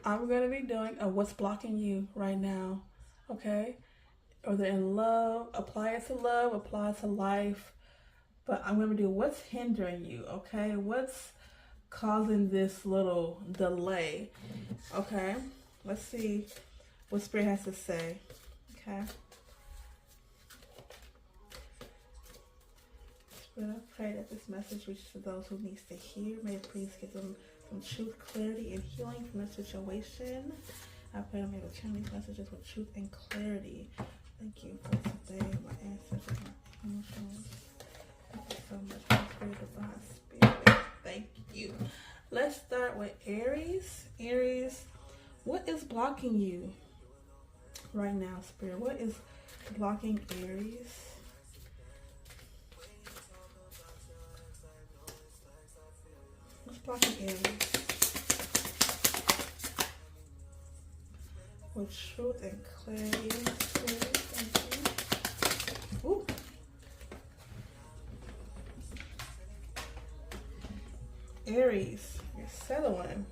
I'm going to be doing a what's blocking you right now, okay? Or they're in love, apply it to love, apply it to life. But I'm going to do what's hindering you, okay? What's causing this little delay, okay? Let's see what Spirit has to say, okay? Spirit, I pray that this message reaches to those who needs to hear. May it please give them some truth, clarity, and healing from this situation. I pray that may return these messages with truth and clarity. Thank you for today, my ancestors, my emotions. Thank you so much for the Spirit, divine Spirit. Thank you. Let's start with Aries. Aries, what is blocking you right now, Spirit? What is blocking Aries? What's blocking Aries? With truth and clarity, Spirit. Thank you. Ooh. Aries, you're settling.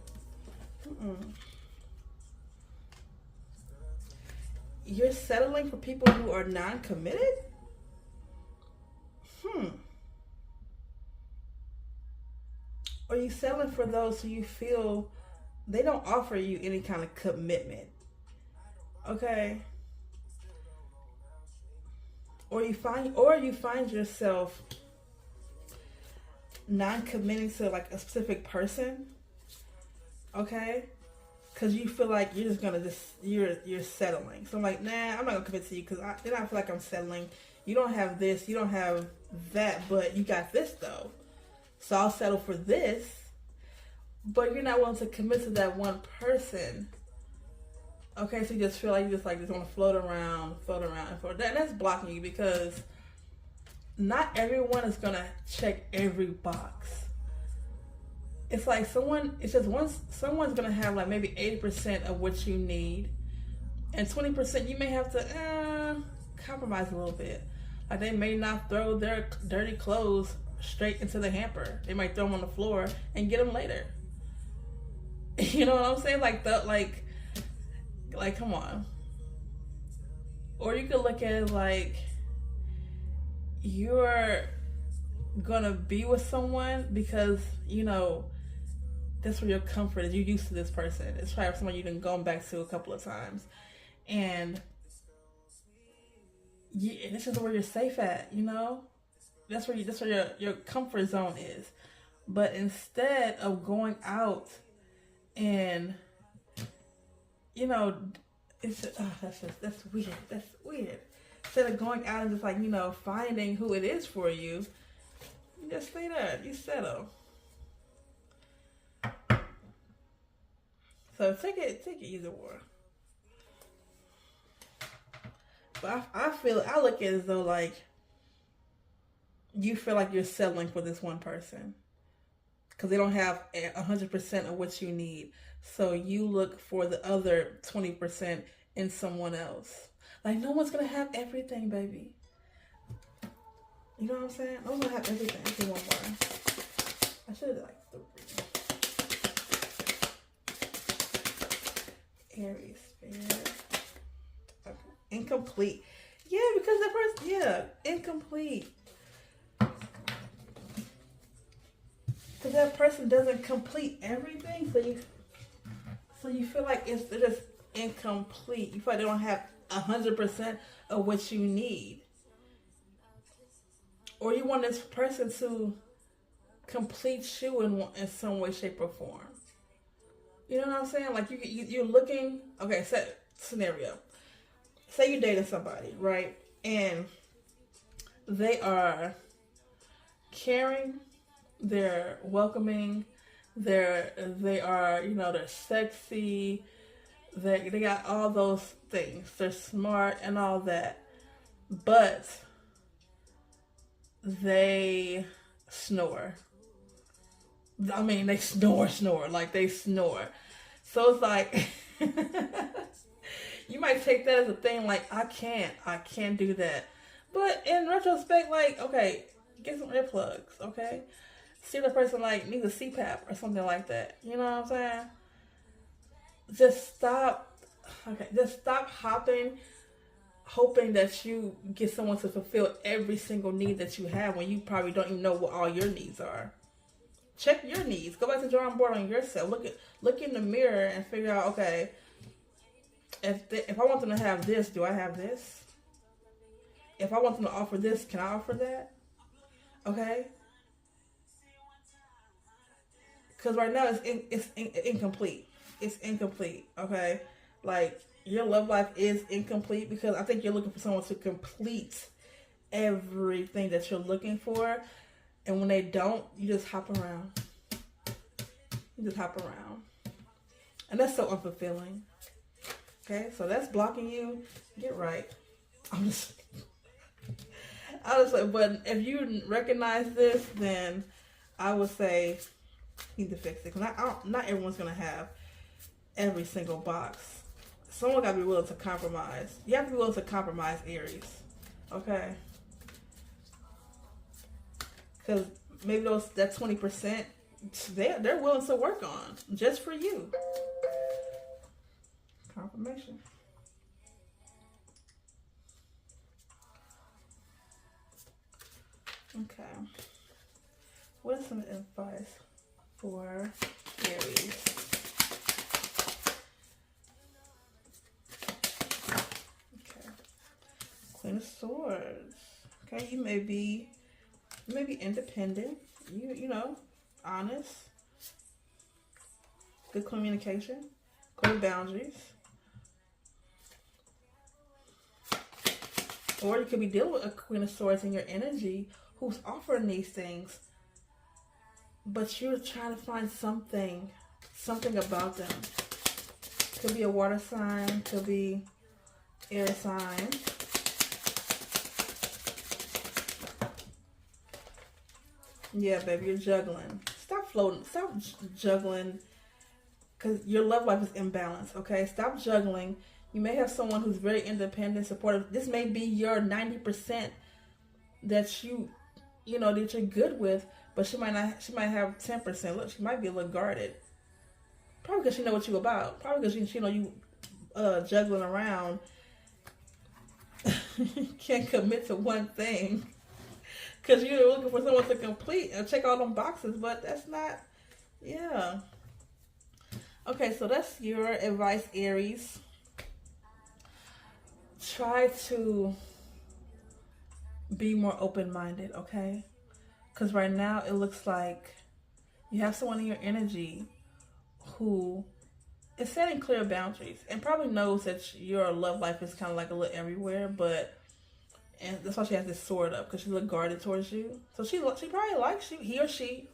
You're settling for people who are non-committed? Or you settling for those who you feel they don't offer you any kind of commitment? Okay? Or you find yourself non-committing to like a specific person, okay? Because you feel like you're just gonna you're settling. So I'm like, nah, I'm not gonna commit to you because then I feel like I'm settling. You don't have this, you don't have that, but you got this though. So I'll settle for this, but you're not willing to commit to that one person. Okay, so you just feel like you just want to float around, and that's blocking you because not everyone is gonna check every box. It's like someone's gonna have like maybe 80% of what you need, and 20% you may have to compromise a little bit. Like they may not throw their dirty clothes straight into the hamper. They might throw them on the floor and get them later. You know what I'm saying? Like come on. Or you could look at it like you're gonna be with someone because that's where your comfort is. You're used to this person. It's probably someone you've been going back to a couple of times, and this is where you're safe at. That's where your comfort zone is. But instead of going out and that's weird. That's weird. Instead of going out and just finding who it is for you, you just stay there. You settle. So take it either or. But I look at it as though you feel like you're settling for this one person because they don't have 100% of what you need. So you look for the other 20% in someone else. Like no one's gonna have everything, baby. You know what I'm saying? No one's gonna have everything. I do one more. I should have 3. Aries, Spirit. Okay. Incomplete. Yeah, because that person, incomplete. Because that person doesn't complete everything, so you feel like they're just incomplete. You feel like they don't have 100% of what you need. Or you want this person to complete you in some way, shape, or form. You know what I'm saying? Like you're looking. Okay, set scenario. Say you're dating somebody, right? And they are caring, they're welcoming, they are they're sexy, they got all those things. They're smart and all that, but they snore. I mean, they snore, like they snore. So it's like, you might take that as a thing, like, I can't do that. But in retrospect, okay, get some earplugs, okay? See if the person, needs a CPAP or something like that. You know what I'm saying? just stop. Okay, just stop hoping that you get someone to fulfill every single need that you have when you probably don't even know what all your needs are. Check your needs. Go back to the drawing board on yourself. Look in the mirror and figure out, okay, if I want them to have this, do I have this? If I want them to offer this, can I offer that? Okay? Because right now it's incomplete. It's incomplete, okay? Like, your love life is incomplete because I think you're looking for someone to complete everything that you're looking for. And when they don't, you just hop around. You just hop around. And that's so unfulfilling. Okay, so that's blocking you. Get right. Honestly, but if you recognize this, then I would say you need to fix it. Because not everyone's going to have every single box. Someone got to be willing to compromise. You have to be willing to compromise, Aries. Okay? Because maybe that 20%, they're willing to work on just for you. Confirmation. Okay. What is some advice for Aries? Okay. Queen of Swords. Okay, you may be independent. You know, honest. Good communication. Good boundaries. Or you could be dealing with a Queen of Swords in your energy who's offering these things, but you're trying to find something about them. Could be a water sign, could be air sign. Yeah, baby, you're juggling. Stop floating. Stop juggling, because your love life is imbalanced, okay? Stop juggling. You may have someone who's very independent, supportive. This may be your 90% that that you're good with, but she might have 10%. Look, she might be a little guarded. Probably because she know what you about. Probably because she know you juggling around. Can't commit to one thing. Because you're looking for someone to complete and check all them boxes, but that's not, yeah. Okay, so that's your advice, Aries. Try to be more open-minded, okay? Because right now it looks like you have someone in your energy who is setting clear boundaries and probably knows that your love life is kind of like a little everywhere, and that's why she has this sword up, because she look guarded towards you. So she probably likes you. He or she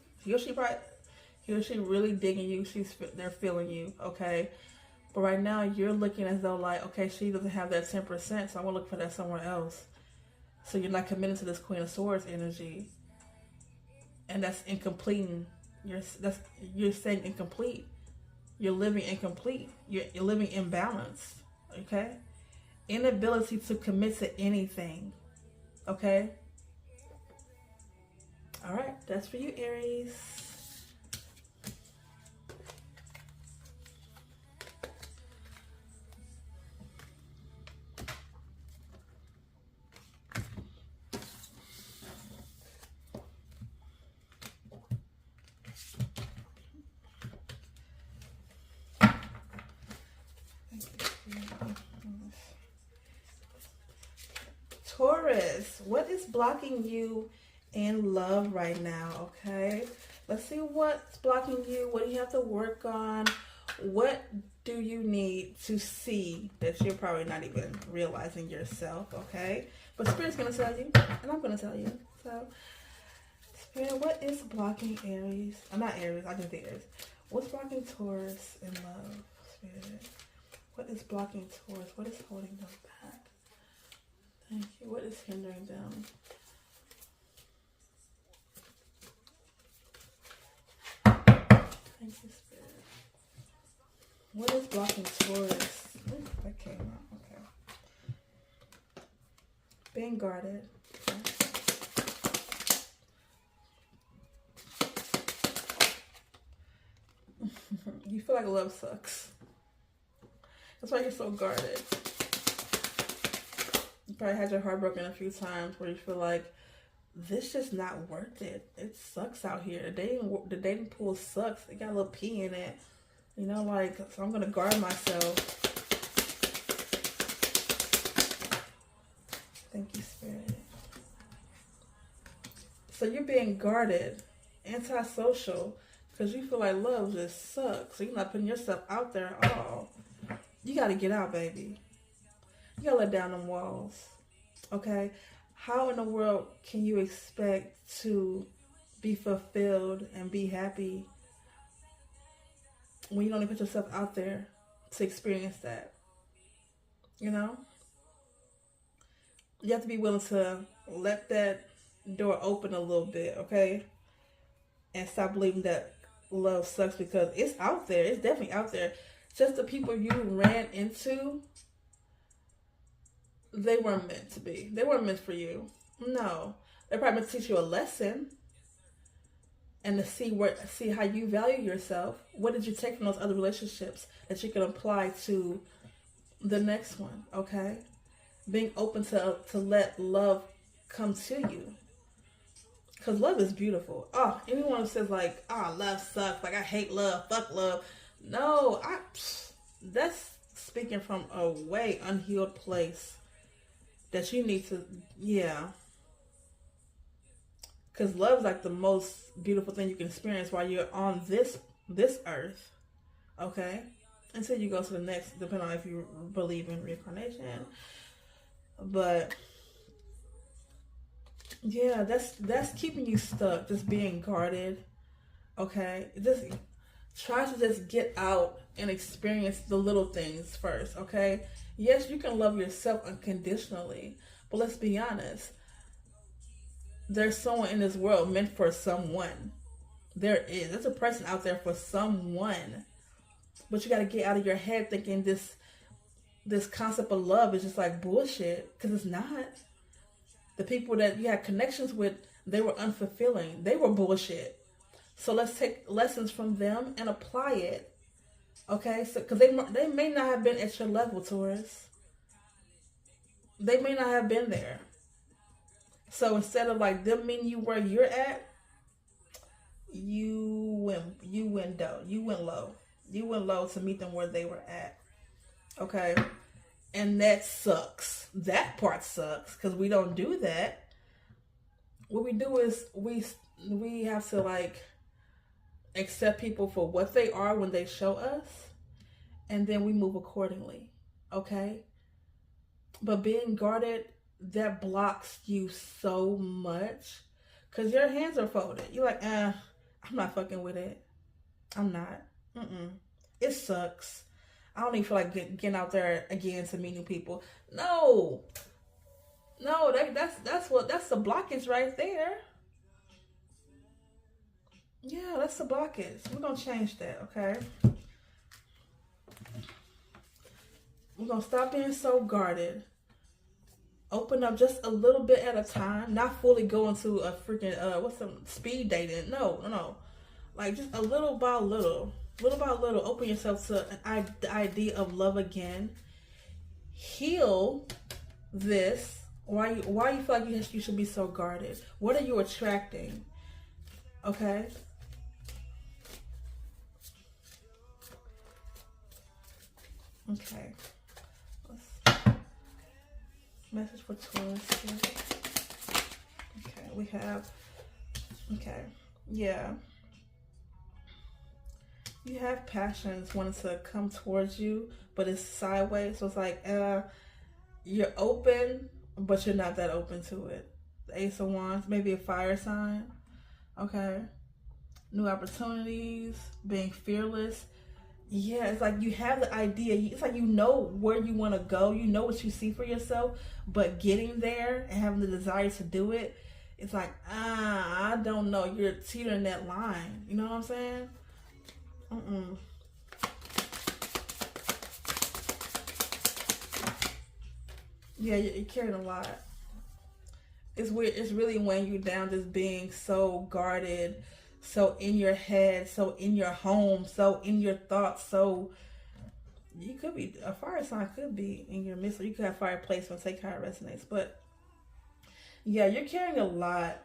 really digging you. They're feeling you, okay? But right now, you're looking as though like, okay, she doesn't have that 10%, so I'm going to look for that somewhere else. So you're not committed to this Queen of Swords energy. And that's incomplete. You're staying incomplete. You're living incomplete. You're living imbalanced, okay? Inability to commit to anything, okay? All right, that's for you, Aries. Taurus, what is blocking you in love right now, okay? Let's see what's blocking you. What do you have to work on? What do you need to see that you're probably not even realizing yourself, okay? But Spirit's going to tell you, and I'm going to tell you. So, Spirit, what is blocking Aries? Not Aries, I just think Aries. What's blocking Taurus in love, Spirit? What is blocking Taurus? What is holding them back? Thank you. What is hindering them? Thank you, Spirit. What is blocking Taurus? Ooh, that came out. Okay. Being guarded. Okay. You feel like love sucks. That's why you're so guarded. You probably had your heart broken a few times where you feel like, this just not worth it. It sucks out here. The dating pool sucks. It got a little pee in it. You know, like, so I'm going to guard myself. Thank you, Spirit. So you're being guarded, antisocial, because you feel like love just sucks. So you're not putting yourself out there at all. You got to get out, baby. You got to let down them walls. Okay? How in the world can you expect to be fulfilled and be happy when you don't even put yourself out there to experience that? You know? You have to be willing to let that door open a little bit, okay? And stop believing that love sucks, because it's out there. It's definitely out there. Just the people you ran into, they weren't meant to be. They weren't meant for you. No. They're probably meant to teach you a lesson and to see how you value yourself. What did you take from those other relationships that you can apply to the next one, okay? Being open to let love come to you. Because love is beautiful. Oh, anyone who says like, love sucks, like I hate love, fuck love. No, that's speaking from a way unhealed place that you need to, yeah. Because love is like the most beautiful thing you can experience while you're on this earth, okay? Until you go to the next, depending on if you believe in reincarnation. But yeah, that's keeping you stuck, just being guarded, okay? Just try to just get out and experience the little things first, okay? Yes, you can love yourself unconditionally, but let's be honest. There's someone in this world meant for someone. There's a person out there for someone. But you got to get out of your head thinking this concept of love is just like bullshit, because it's not. The people that you had connections with, they were unfulfilling. They were bullshit. So let's take lessons from them and apply it. Okay? So because they may not have been at your level, Taurus. They may not have been there. So instead of like them meeting you where you're at, you went low. You went low to meet them where they were at. Okay? And that sucks. That part sucks, because we don't do that. What we do is we have to like accept people for what they are when they show us, and then we move accordingly. Okay? But being guarded, that blocks you so much, because your hands are folded. You're like, I'm not fucking with it. I'm not. It sucks. I don't even feel like getting out there again to meet new people. No, that's the blockage right there. Yeah, that's the blockage. We're gonna change that, okay? We're gonna stop being so guarded. Open up just a little bit at a time. Not fully go into a freaking speed dating. No. Like just a little by little. Little by little, open yourself to the idea of love again. Heal this. Why you feel like you should be so guarded? What are you attracting? Okay. Okay. Message for Taurus. Okay, we have. Okay, yeah. You have passions wanting to come towards you, but it's sideways. So it's like, you're open, but you're not that open to it. The Ace of Wands, maybe a fire sign. Okay. New opportunities, being fearless. Yeah, it's like you have the idea. It's like you know where you want to go. You know what you see for yourself, but getting there and having the desire to do it, it's like, I don't know. You're teetering that line. You know what I'm saying? Yeah, you're carrying a lot. It's weird. It's really weighing you down, just being so guarded, so in your head, so in your home, so in your thoughts, so you could be, a fire sign could be in your midst, or you could have fire placement, take how it resonates. But yeah, you're carrying a lot.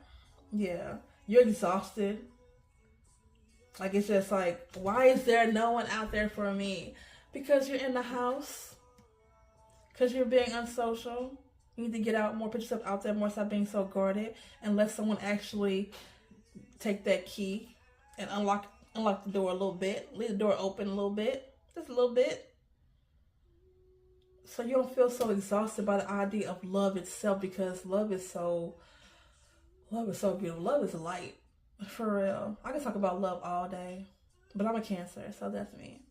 Yeah, you're exhausted. Like, it's just like, why is there no one out there for me? Because you're in the house. Because you're being unsocial. You need to get out more, put yourself out there more, stop being so guarded, and let someone actually take that key and unlock the door a little bit. Leave the door open a little bit. Just a little bit. So you don't feel so exhausted by the idea of love itself, because love is so beautiful. Love is light. For real. I can talk about love all day. But I'm a Cancer, so that's me.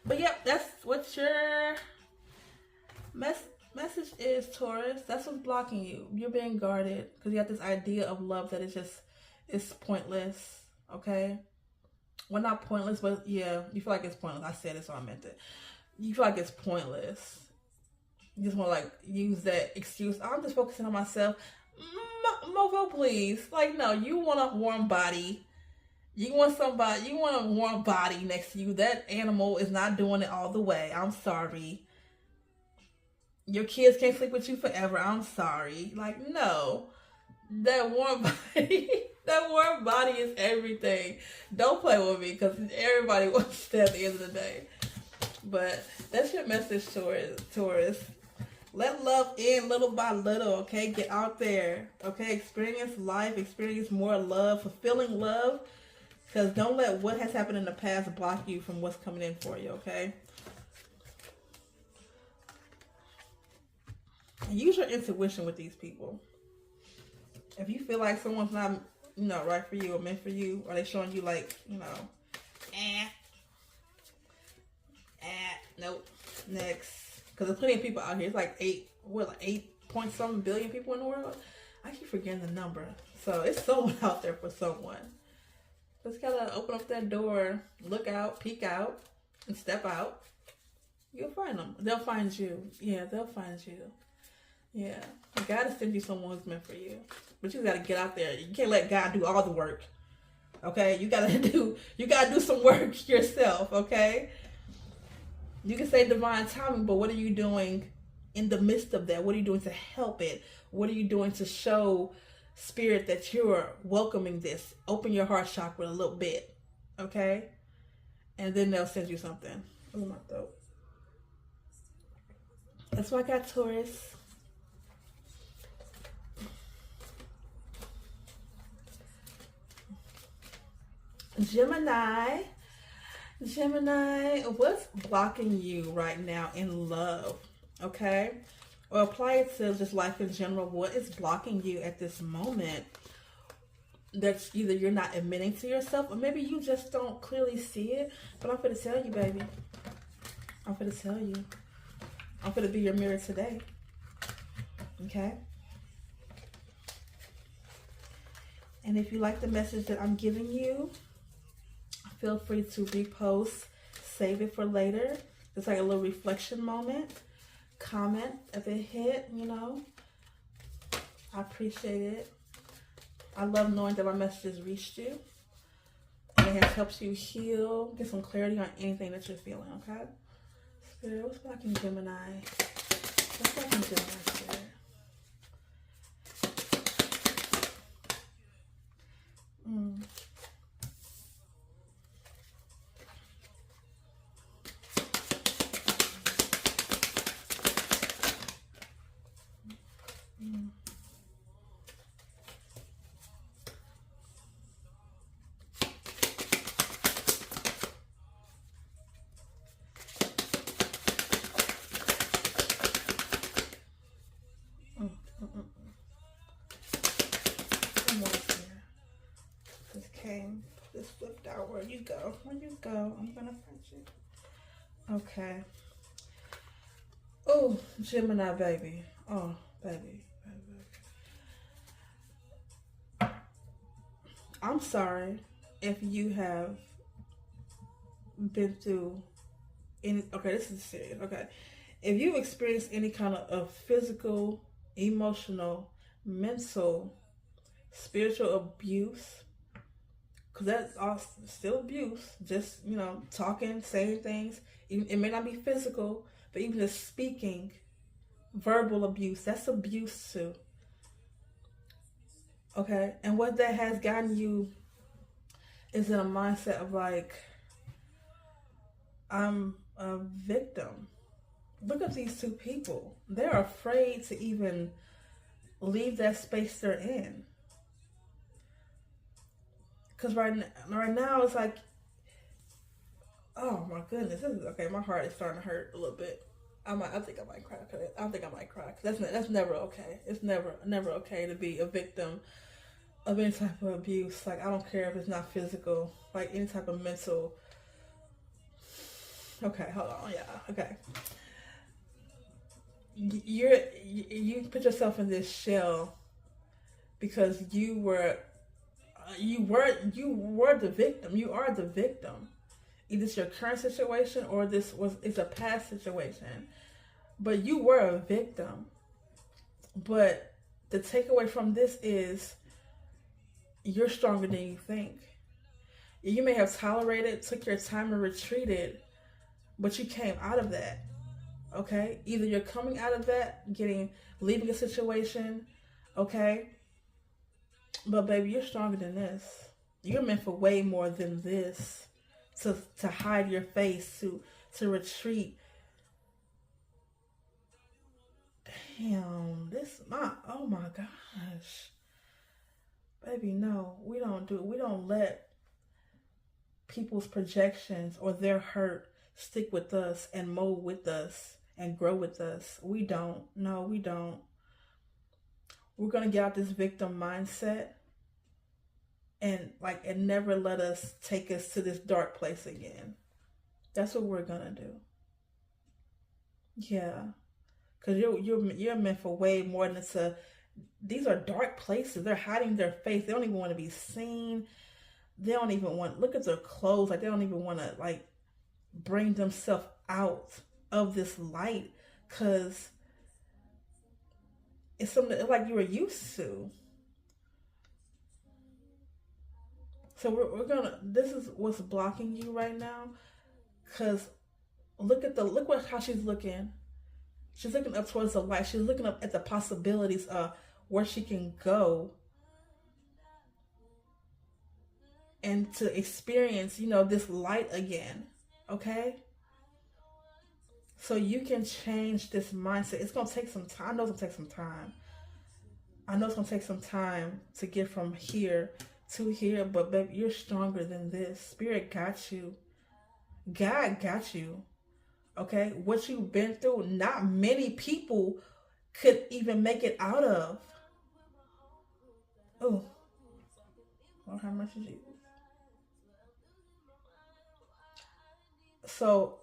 But yep, that's what your message is, Taurus. That's what's blocking you. You're being guarded because you have this idea of love that is just, it's pointless. Okay? Well, not pointless, but yeah, you feel like it's pointless. I said it, so I meant it. You feel like it's pointless. You just want to like use that excuse. I'm just focusing on myself. Mofo, please. Like, no, you want a warm body. You want a warm body next to you. That animal is not doing it all the way. I'm sorry. Your kids can't sleep with you forever. I'm sorry. Like, no. That warm body is everything. Don't play with me, because everybody wants that at the end of the day. But that's your message, Taurus. Let love in little by little, okay? Get out there, okay? Experience life, experience more love, fulfilling love. Because don't let what has happened in the past block you from what's coming in for you, okay? And use your intuition with these people. If you feel like someone's not, right for you or meant for you, or they showing you like, nope, next. Because there's plenty of people out here. It's like 8 point something billion people in the world. I keep forgetting the number. So it's someone out there for someone. Just gotta open up that door, look out, peek out, and step out. You'll find them. They'll find you. Yeah, they'll find you. Yeah. God will send you someone who's meant for you. But you gotta get out there. You can't let God do all the work. Okay? You gotta do some work yourself, okay? You can say divine timing, but what are you doing in the midst of that? What are you doing to help it? What are you doing to show Spirit that you're welcoming this? Open your heart chakra a little bit, okay? And then they'll send you something. Oh, my throat. That's why I got Taurus. Gemini, what's blocking you right now in love? Okay? Or apply it to just life in general. What is blocking you at this moment? That's either you're not admitting to yourself, or maybe you just don't clearly see it. But I'm going to tell you, baby. I'm going to tell you. I'm going to be your mirror today. Okay? And if you like the message that I'm giving you, feel free to repost, save it for later. It's like a little reflection moment. Comment if it hit, I appreciate it. I love knowing that my messages reached you. And it has helped you heal, get some clarity on anything that you're feeling, okay? Spirit, what's blocking Gemini? What's blocking Gemini, Spirit? This flipped out. Where you go? I'm gonna find you. Okay. Oh, Gemini, baby. Oh, baby. I'm sorry if you have been through any. Okay, this is serious. Okay, if you've experienced any kind of physical, emotional, mental, spiritual abuse, because that's all still abuse. Just, you know, talking, saying things. It may not be physical, but even just speaking, verbal abuse, that's abuse too. Okay? And what that has gotten you is in a mindset of like, I'm a victim. Look at these two people. They're afraid to even leave that space they're in. Because right now it's like, oh my goodness, this is okay. My heart is starting to hurt a little bit. I think I might cry. I think I might cry. That's never okay. It's never okay to be a victim of any type of abuse. Like, I don't care if it's not physical, like any type of mental. Okay, hold on. Yeah, okay. You put yourself in this shell because you were the victim. You are the victim. Either it's your current situation or it's a past situation. But you were a victim. But the takeaway from this is you're stronger than you think. You may have tolerated, took your time and retreated, but you came out of that. Okay? Either you're coming out of that, leaving a situation, okay? But baby, you're stronger than this. You're meant for way more than this. To hide your face, to retreat. Damn, oh my gosh. Baby, no, we don't let people's projections or their hurt stick with us and mold with us and grow with us. We don't. No, we don't. We're going to get out this victim mindset and never let us take us to this dark place again. That's what we're going to do. Yeah. Because you're meant for way more than these are dark places. They're hiding their face. They don't even want to be seen. They don't even want, look at their clothes. Like, they don't even want to, like, bring themselves out of this light because it's something like you were used to. So this is what's blocking you right now, because look how she's looking. She's looking up towards the light. She's looking up at the possibilities of where she can go and to experience, this light again. Okay? So you can change this mindset. It's going to take some time. I know it's going to take some time. I know it's going to take some time to get from here to here, but baby, you're stronger than this. Spirit got you. God got you. Okay? What you've been through, not many people could even make it out of. Oh. Lord, how much is Jesus? So,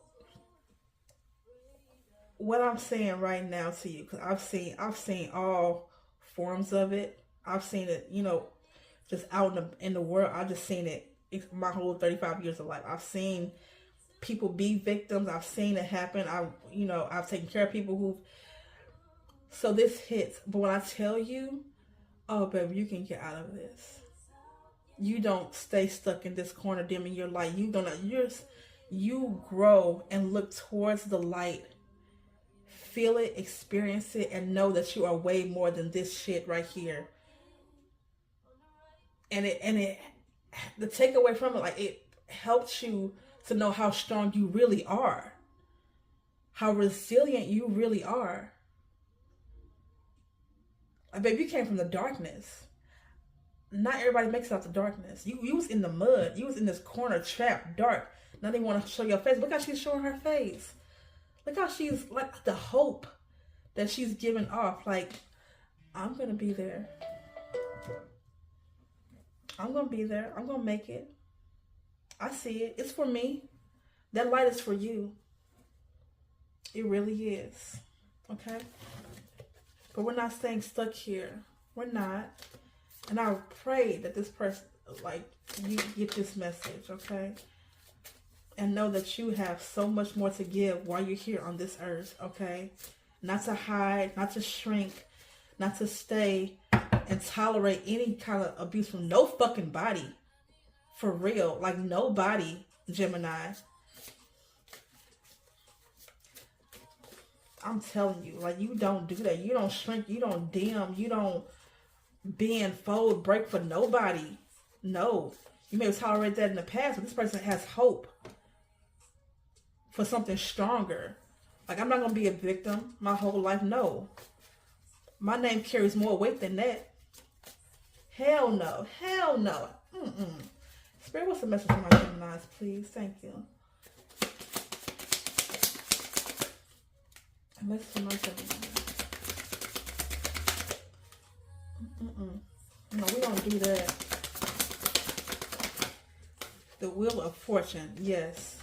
what I'm saying right now to you, because I've seen all forms of it. I've seen it, just out in the world. I've just seen it my whole 35 years of life. I've seen people be victims. I've seen it happen. I've taken care of people so this hits. But when I tell you, oh baby, you can get out of this. You don't stay stuck in this corner dimming your light. You grow and look towards the light. Feel it, experience it, and know that you are way more than this shit right here. And the takeaway from it, it helps you to know how strong you really are. How resilient you really are. Baby, you came from the darkness. Not everybody makes it out the darkness. You was in the mud. You was in this corner, trapped, dark. Now they want to show your face. Look how she's showing her face. Look how she's, the hope that she's giving off. I'm going to be there. I'm going to be there. I'm going to make it. I see it. It's for me. That light is for you. It really is. Okay? But we're not staying stuck here. We're not. And I pray that this person, you get this message, okay? And know that you have so much more to give while you're here on this earth, okay? Not to hide, not to shrink, not to stay and tolerate any kind of abuse from no fucking body. For real. Like nobody, Gemini. I'm telling you, like, you don't do that. You don't shrink. You don't dim. You don't bend, fold, break for nobody. No. You may have tolerated that in the past, but this person has hope for something stronger. Like, I'm not going to be a victim my whole life. No. My name carries more weight than that. Hell no. Hell no. Spirit, what's the message for my Geminis, please? Thank you. Message for my Geminis. No, we don't do that. The Wheel of Fortune, yes.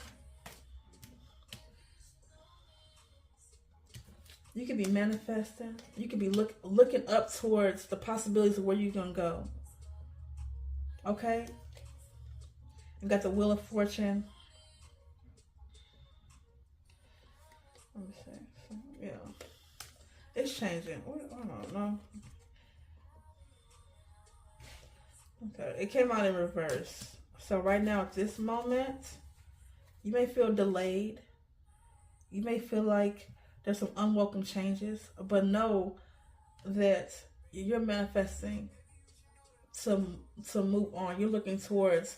You could be manifesting. You could be looking up towards the possibilities of where you're going to go. Okay? You got the Wheel of Fortune. Let me see. Yeah. It's changing. I don't know. Okay. It came out in reverse. So right now, at this moment, you may feel delayed. You may feel like there's some unwelcome changes, but know that you're manifesting to move on. You're looking towards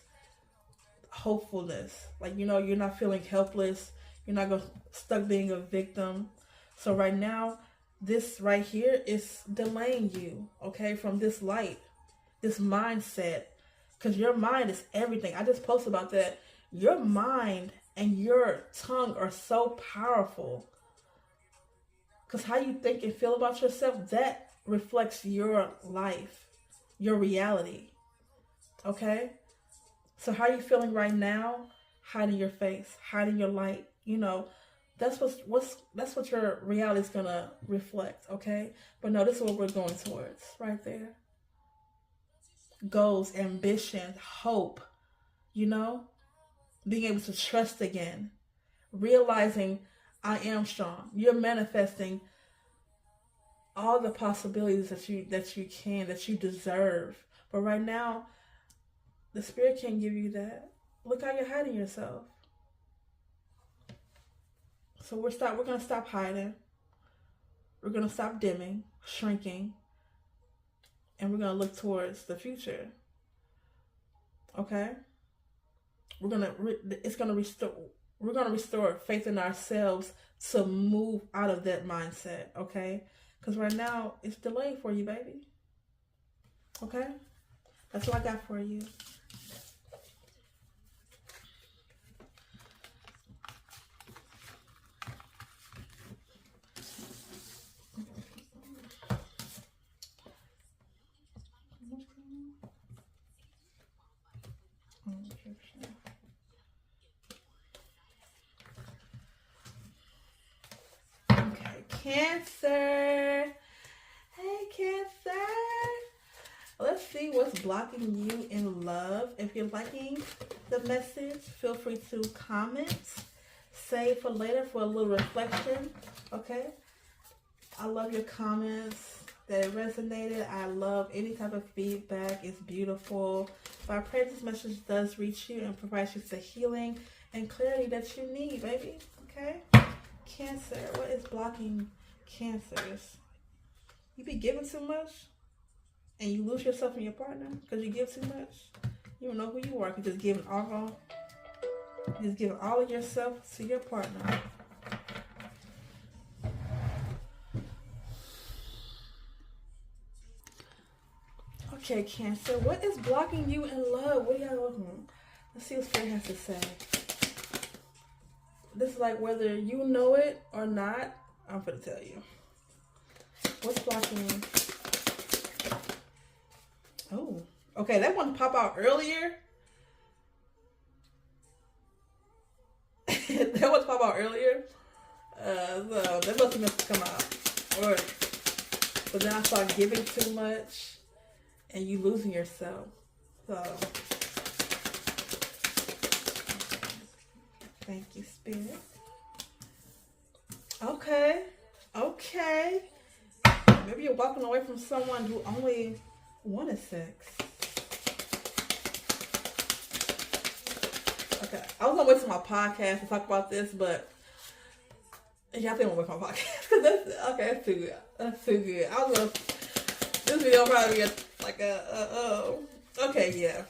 hopefulness. Like, you know, you're not feeling helpless. You're not stuck being a victim. So right now, this right here is delaying you, okay, from this light, this mindset. Because your mind is everything. I just posted about that. Your mind and your tongue are so powerful. Because how you think and feel about yourself, that reflects your life, your reality. Okay? So how are you feeling right now? Hiding your face, hiding your light. You know, that's what your reality is going to reflect. Okay? But no, this is what we're going towards right there. Goals, ambition, hope, you know, being able to trust again, realizing I am strong. You're manifesting all the possibilities that you deserve. But right now, the Spirit can't give you that. Look how you're hiding yourself. So we're gonna stop hiding. We're gonna stop dimming, shrinking. And we're going to look towards the future. Okay? We're going to restore faith in ourselves to move out of that mindset. Okay? Because right now, it's delayed for you, baby. Okay? That's what I got for you. Cancer. Hey, Cancer. Let's see what's blocking you in love. If you're liking the message, feel free to comment. Save for later for a little reflection. Okay? I love your comments that it resonated. I love any type of feedback. It's beautiful. But I pray this message does reach you and provides you the healing and clarity that you need, baby. Okay? Cancer. What is blocking Cancers? You be giving too much and you lose yourself in your partner because you give too much. You don't know who you are. You're just giving all of yourself to your partner. Okay, Cancer. What is blocking you in love? What are y'all looking at? Let's see what Spirit has to say. This is like whether you know it or not. I'm going to tell you. What's blocking you? Oh. Okay, that one popped out earlier. That one popped out earlier. So that must have meant to come out. But then I start giving too much and you losing yourself. So thank you, Spirit. Okay. Maybe you're walking away from someone who only wanted sex. Okay. I was gonna wait till my podcast to talk about this, but yeah, I think I'm gonna wait for my podcast. Cause that's too good. That's too good. I was gonna, this video will probably be okay, yeah.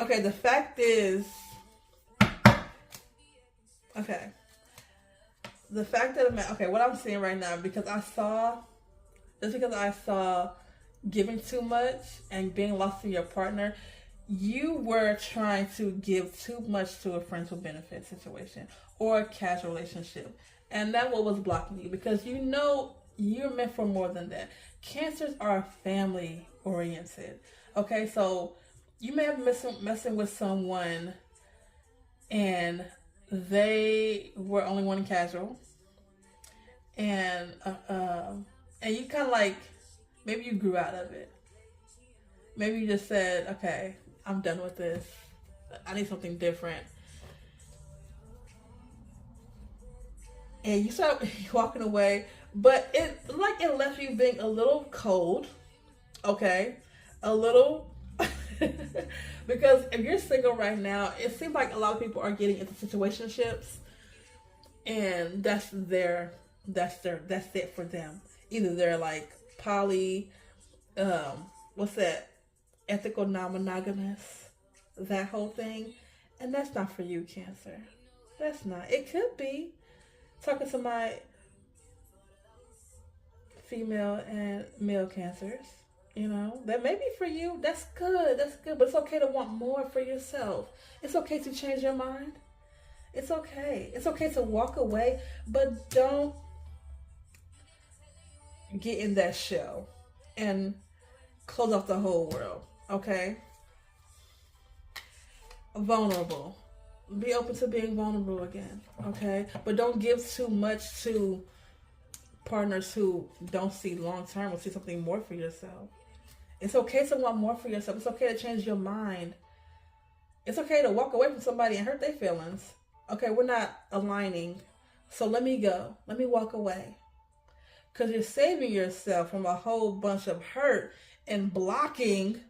Okay, the fact is, okay. The fact that what I'm seeing right now, because I saw giving too much and being lost in your partner, you were trying to give too much to a friends with benefits situation or a casual relationship. And that's what was blocking you, because you know you're meant for more than that. Cancers are family oriented. Okay, so you may have messing with someone and they were only wanting casual, and you kind of like, maybe you grew out of it. Maybe you just said, okay, I'm done with this. I need something different. And you start walking away, but it left you being a little cold, okay? A little, because if you're single right now, it seems like a lot of people are getting into situationships, and that's it for them. Either they're like poly, what's that? Ethical non-monogamous, that whole thing, and that's not for you, Cancer. That's not. It could be. Talking to my female and male Cancers, that may be for you. That's good. That's good. But it's okay to want more for yourself. It's okay to change your mind. It's okay. It's okay to walk away, but don't get in that shell and close off the whole world. Okay? Vulnerable. Be open to being vulnerable again. Okay? But don't give too much to partners who don't see long term or see something more for yourself. It's okay to want more for yourself. It's okay to change your mind. It's okay to walk away from somebody and hurt their feelings. Okay, we're not aligning. So let me go. Let me walk away. Because you're saving yourself from a whole bunch of hurt and blocking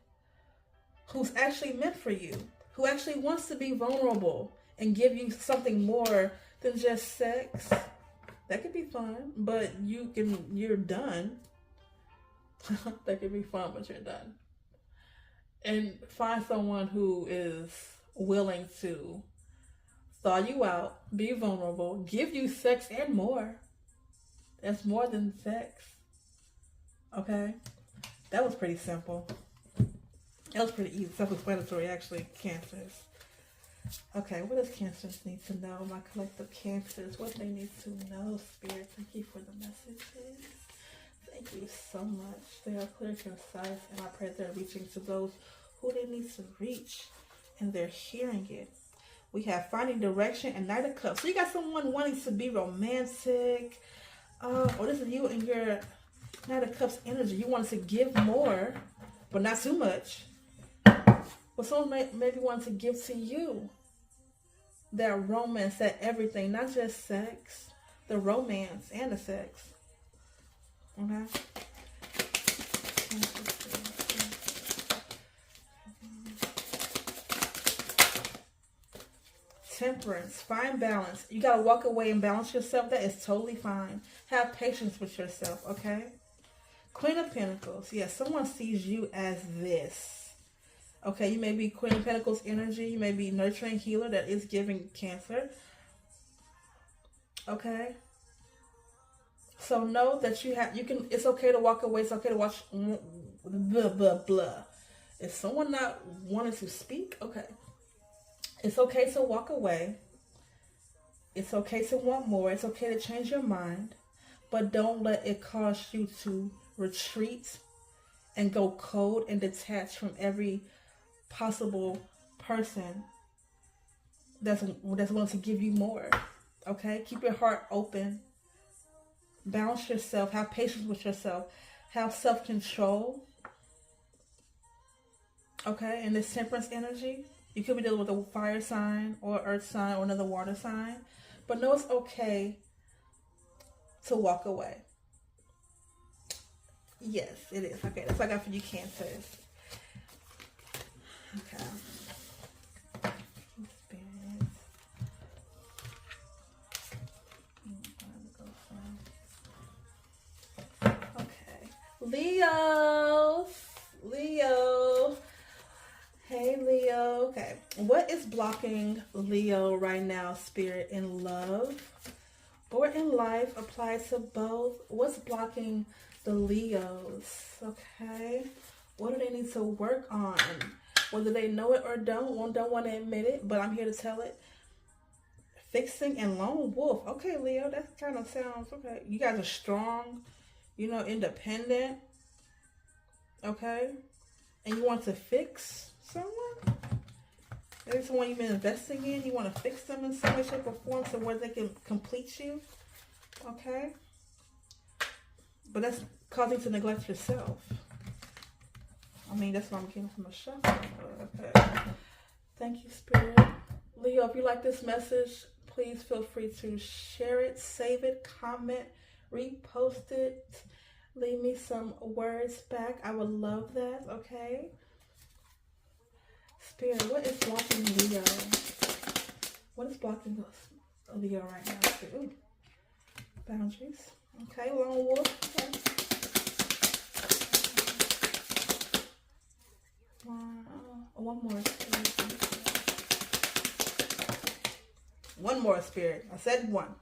who's actually meant for you, who actually wants to be vulnerable and give you something more than just sex. That could be fun, but you're done. That could be fun, but you're done. And find someone who is willing to thaw you out, be vulnerable, give you sex and more. That's more than sex. Okay? That was pretty simple. That was pretty easy, self-explanatory, actually, Cancers. Okay, what does Cancers need to know? My collective Cancers, what they need to know, Spirit. Thank you for the messages. Thank you so much. They are clear, concise, and I pray they're reaching to those who they need to reach, and they're hearing it. We have finding direction and Knight of Cups. So you got someone wanting to be romantic. Or this is you and your Knight of Cups energy. You want to give more, but not too much. But someone maybe wants to give to you that romance, that everything, not just sex, the romance and the sex. Okay? Temperance, find balance. You gotta walk away and balance yourself. That is totally fine. Have patience with yourself, okay? Queen of Pentacles. Yes, someone sees you as this. Okay, you may be Queen of Pentacles energy. You may be nurturing healer that is giving Cancer. Okay? So know that you can, it's okay to walk away. It's okay to watch blah, blah, blah. If someone not wanting to speak, okay. It's okay to walk away. It's okay to want more. It's okay to change your mind. But don't let it cause you to retreat and go cold and detached from every possible person that's willing to give you more. Okay? Keep your heart open. Balance yourself. Have patience with yourself. Have self-control. Okay? And this temperance energy, you could be dealing with a fire sign or earth sign or another water sign. But know it's okay to walk away. Yes, it is. Okay, that's what I got for you, Cancers. Okay. Leo. Hey, Leo. Okay. What is blocking Leo right now, Spirit, in love or in life? Apply to both. What's blocking the Leos? Okay. What do they need to work on? Whether they know it or don't want to admit it, but I'm here to tell it. Fixing and lone wolf. Okay, Leo, that kind of sounds okay. You guys are strong, independent. Okay. And you want to fix someone? Maybe someone you've been investing in. You want to fix them in some way, shape, or form so where they can complete you. Okay. But that's causing you to neglect yourself. I mean, that's what I'm getting from a shuffle. Okay. Thank you, Spirit. Leo, if you like this message, please feel free to share it, save it, comment, repost it. Leave me some words back. I would love that, okay? Spirit, what is blocking Leo? What is blocking Leo right now? Ooh. Boundaries. Okay, lone wolf. Okay. One more spirit. One more, Spirit. I said one.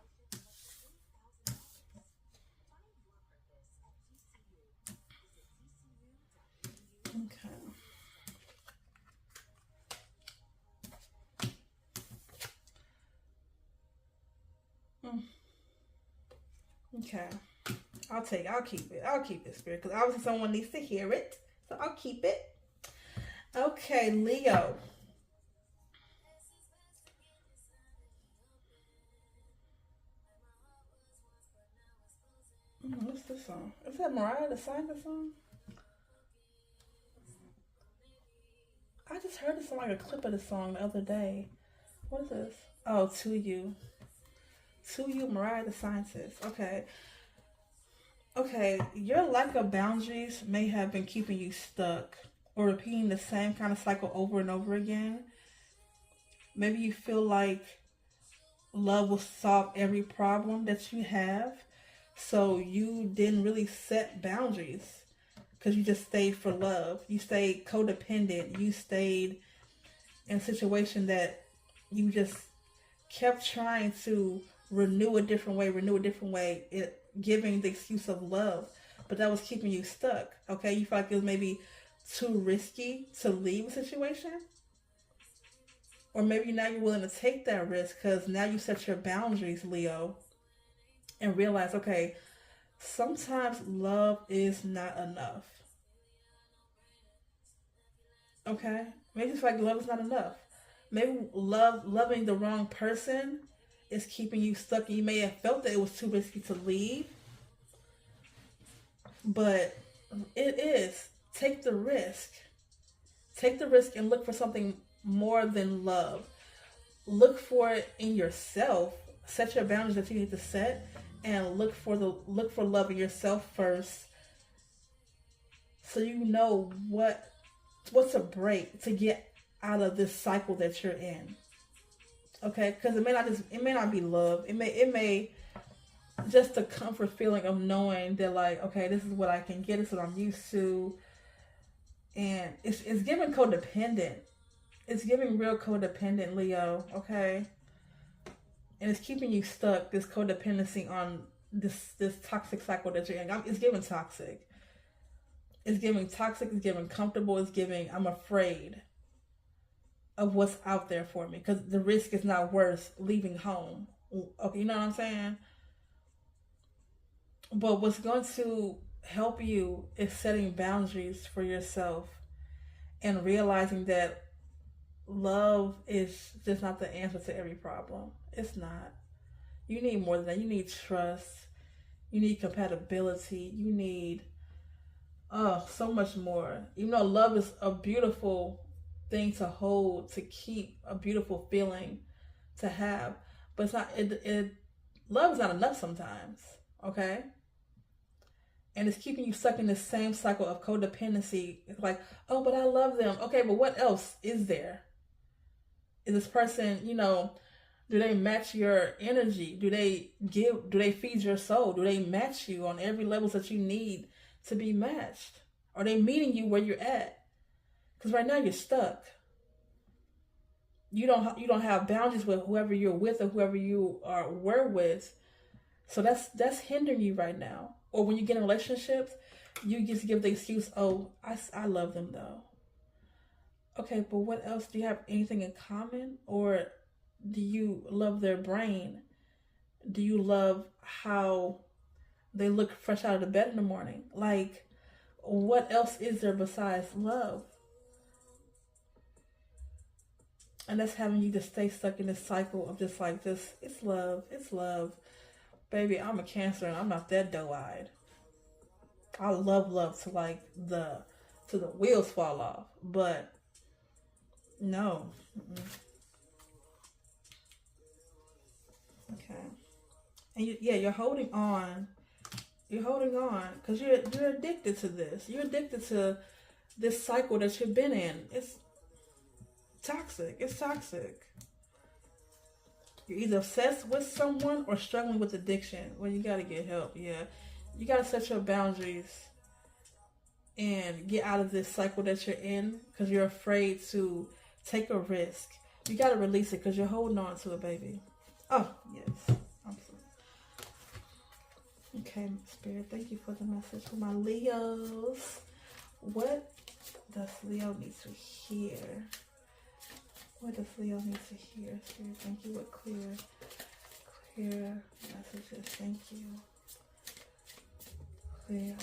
Okay. Okay. I'll keep it, Spirit, because obviously someone needs to hear it. So I'll keep it. Okay, Leo. What's this song? Is that Mariah that sang the song? I just heard this song, like a clip of the song the other day. What is this? Oh, To You. To You, Mariah the Scientist. Okay. Okay, your lack of boundaries may have been keeping you stuck or repeating the same kind of cycle over and over again. Maybe you feel like love will solve every problem that you have. So you didn't really set boundaries because you just stayed for love. You stayed codependent. You stayed in a situation that you just kept trying to renew a different way, giving the excuse of love. But that was keeping you stuck, okay? You felt like it was maybe too risky to leave a situation. Or maybe now you're willing to take that risk because now you set your boundaries, Leo, and realize, okay, sometimes love is not enough. Okay? Maybe it's like love is not enough. Maybe loving the wrong person is keeping you stuck. You may have felt that it was too risky to leave. But it is. Take the risk. Take the risk and look for something more than love. Look for it in yourself. Set your boundaries that you need to set, and look for love in yourself first, so you know what's a break to get out of this cycle that you're in. Okay, because it may not be love. It may just the comfort feeling of knowing that, like, okay, this is what I can get. This is what I'm used to, and it's giving codependent. It's giving real codependent, Leo. Okay. And it's keeping you stuck, this codependency on this toxic cycle that you're in. It's giving toxic. It's giving toxic. It's giving comfortable. It's giving, I'm afraid of what's out there for me. Because the risk is not worth leaving home. Okay, you know what I'm saying? But what's going to help you is setting boundaries for yourself. And realizing that love is just not the answer to every problem. It's not. You need more than that. You need trust. You need compatibility. You need so much more. Even though love is a beautiful thing to hold, to keep, a beautiful feeling to have, but it's not. Love is not enough sometimes. Okay. And it's keeping you stuck in the same cycle of codependency. It's like, oh, but I love them. Okay, but what else is there? Is this person, do they match your energy? Do they feed your soul? Do they match you on every level that you need to be matched. Are they meeting you where you're at? Because right now you're stuck. You don't have boundaries with whoever you're with or whoever you were with. So that's hindering you right now. Or when you get in relationships, you just give the excuse, oh, I love them though. Okay, but what else? Do you have anything in common? Or do you love their brain? Do you love how they look fresh out of the bed in the morning? Like, what else is there besides love? And that's having you to stay stuck in this cycle of just like this. It's love. It's love. Baby, I'm a Cancer and I'm not that doe-eyed. I love to like the wheels fall off. But no. Okay. And you're holding on. You're holding on because you're addicted to this. You're addicted to this cycle that you've been in. It's toxic. It's toxic. You're either obsessed with someone or struggling with addiction. Well, you gotta get help. Yeah, you gotta set your boundaries and get out of this cycle that you're in because you're afraid to take a risk. You gotta release it because you're holding on to it, baby. Oh yes. Okay, Spirit, thank you for the message for my Leos. What does Leo need to hear? What does Leo need to hear? Spirit, thank you with clear messages. Thank you. Leo.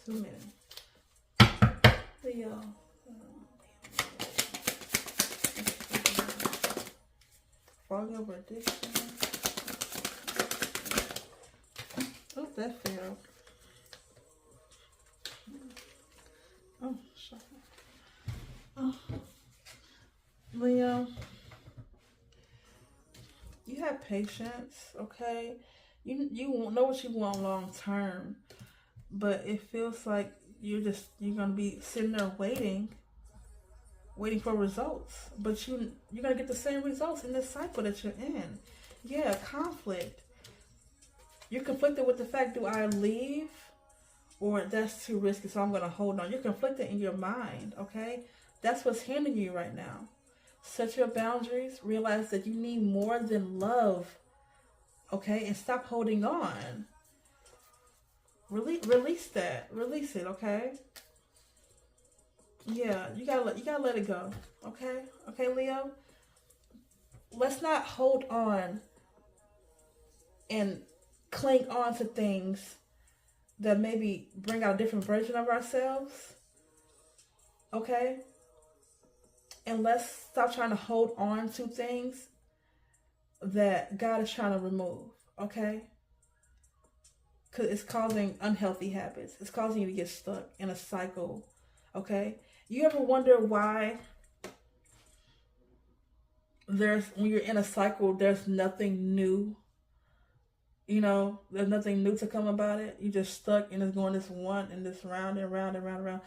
2 minutes. Leo. Falling over addiction. Oh, that failed. Oh, shut up. Oh. Leo, you have patience, okay? You won't know what you want long term, but it feels like you're gonna be sitting there waiting for results, but you're gonna get the same results in this cycle that you're in. Yeah, conflict. You're conflicted with the fact, do I leave or that's too risky, so I'm going to hold on. You're conflicted in your mind, okay? That's what's hindering you right now. Set your boundaries. Realize that you need more than love, okay? And stop holding on. Release that. Release it, okay? Yeah, you gotta let it go, okay? Okay, Leo? Let's not hold on and cling on to things that maybe bring out a different version of ourselves, okay? And let's stop trying to hold on to things that God is trying to remove, okay? Because it's causing unhealthy habits. It's causing you to get stuck in a cycle, okay? You ever wonder why when you're in a cycle, there's nothing new? You know, there's nothing new to come about it. You're just stuck and it's going this round and round and round and round.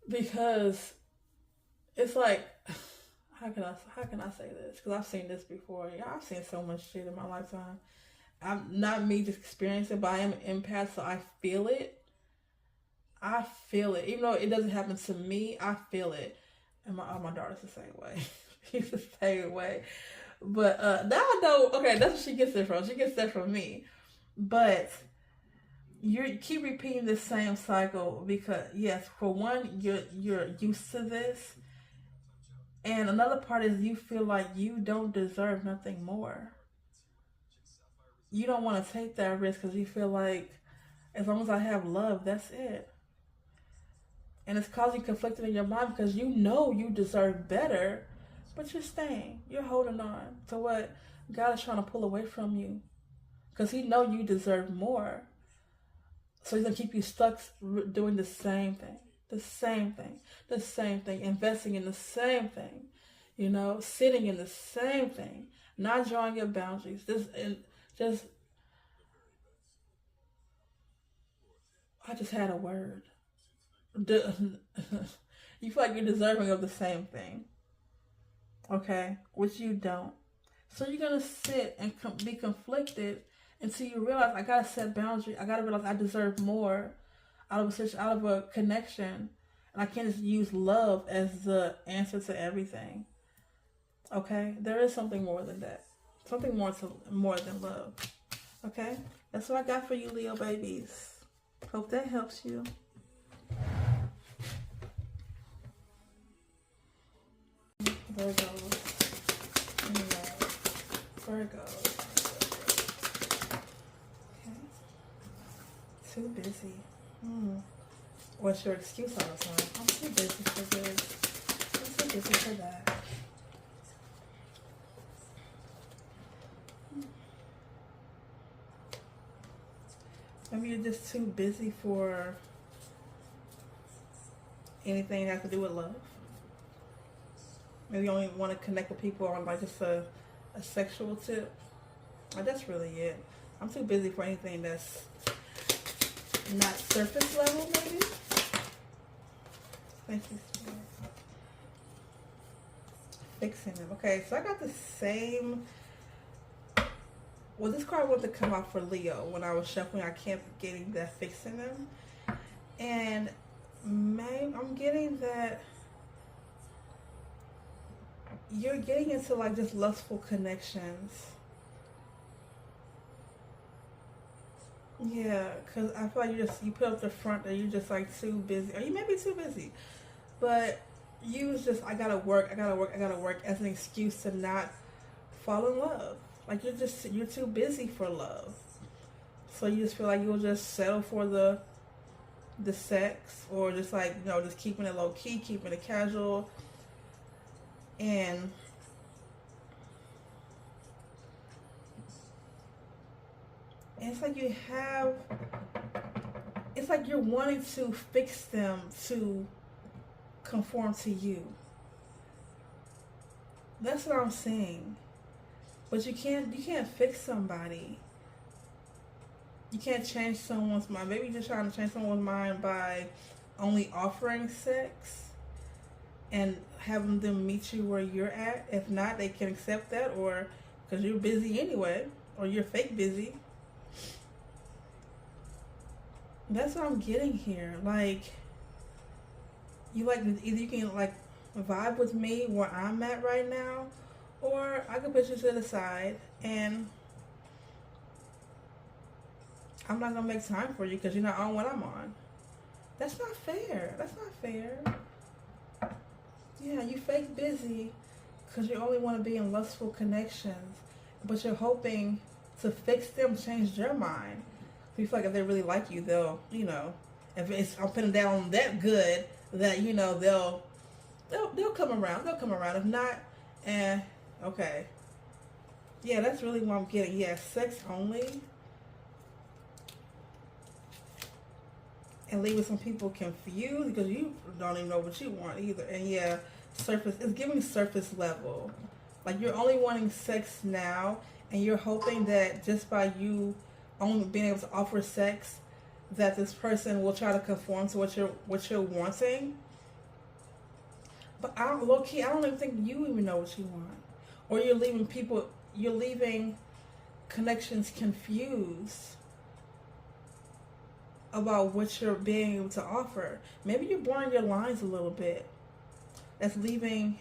Because it's like, how can I say this? Because I've seen this before. Yeah, I've seen so much shit in my lifetime. I'm not me just experiencing it, but I am an empath, so I feel it. I feel it. Even though it doesn't happen to me, I feel it. And my daughter's the same way. She's the same way. But now I know, okay, that's where she gets it from. She gets that from me. But you keep repeating the same cycle because, yes, for one, you're used to this. And another part is you feel like you don't deserve nothing more. You don't want to take that risk because you feel like as long as I have love, that's it. And it's causing conflict in your mind because you know you deserve better. But you're staying. You're holding on to what God is trying to pull away from you. Because He knows you deserve more. So He's going to keep you stuck doing the same thing. The same thing. Investing in the same thing. You know, sitting in the same thing. Not drawing your boundaries. I just had a word. You feel like you're deserving of the same thing. Okay, which you don't. So you're going to sit and be conflicted until you realize I gotta set boundaries. I gotta realize I deserve more out of a connection, and I can't just use love as the answer to everything. Okay, there is something more than that. Something more than love. Okay, that's what I got for you, Leo babies. Hope that helps you. Virgos. Virgos. Okay. Too busy. What's your excuse all the time? I'm too busy for this. I'm too busy for that. Maybe you're just too busy for anything that has to do with love. Maybe you only want to connect with people on like just a sexual tip. Like, that's really it. I'm too busy for anything that's not surface level, maybe. Thank you. Fixing them. Okay, so I got the same. Well, this card wanted to come out for Leo. When I was shuffling, I kept getting that fixing them. And I'm getting that you're getting into like just lustful connections. Yeah, because I feel like you put up the front that you're just like too busy. Or you may be too busy. But you was just, I gotta work as an excuse to not fall in love. Like you're too busy for love. So you just feel like you'll just settle for the sex, or just like, you know, just keeping it low key, keeping it casual. And it's like it's like you're wanting to fix them to conform to you. That's what I'm saying. But you can't fix somebody. You can't change someone's mind. Maybe you're just trying to change someone's mind by only offering sex and having them meet you where you're at. If not, they can accept that, or because you're busy anyway, or you're fake busy. That's what I'm getting here. Like, either you can like vibe with me where I'm at right now, or I can put you to the side and I'm not gonna make time for you because you're not on what I'm on. That's not fair. That's not fair. Yeah, you fake busy because you only want to be in lustful connections, but you're hoping to fix them, change their mind. So you feel like if they really like you, they'll, you know, if it's, I'm putting down that good, that, you know, they'll come around. They'll come around. If not, okay. Yeah, that's really what I'm getting. Yeah, sex only. And leaving some people confused because you don't even know what you want either. And yeah, it's giving surface level. Like you're only wanting sex now, and you're hoping that just by you only being able to offer sex, that this person will try to conform to what you're wanting. But I don't even think you even know what you want. Or you're leaving connections confused about what you're being able to offer. Maybe you're blurring your lines a little bit. That's leaving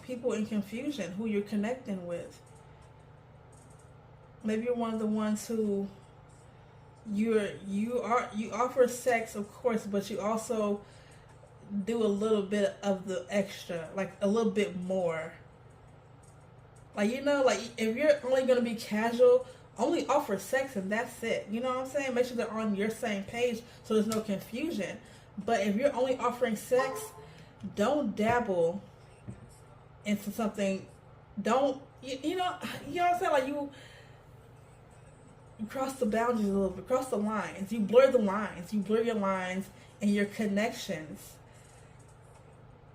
people in confusion who you're connecting with. Maybe you're one of the ones who you offer sex, of course, but you also do a little bit of the extra, like a little bit more. Like, you know, like if you're only gonna be casual, only offer sex and that's it. You know what I'm saying? Make sure they're on your same page so there's no confusion. But if you're only offering sex, don't dabble into something. Don't, you know what I'm saying? Like you cross the boundaries a little bit, cross the lines. You blur the lines. You blur your lines and your connections.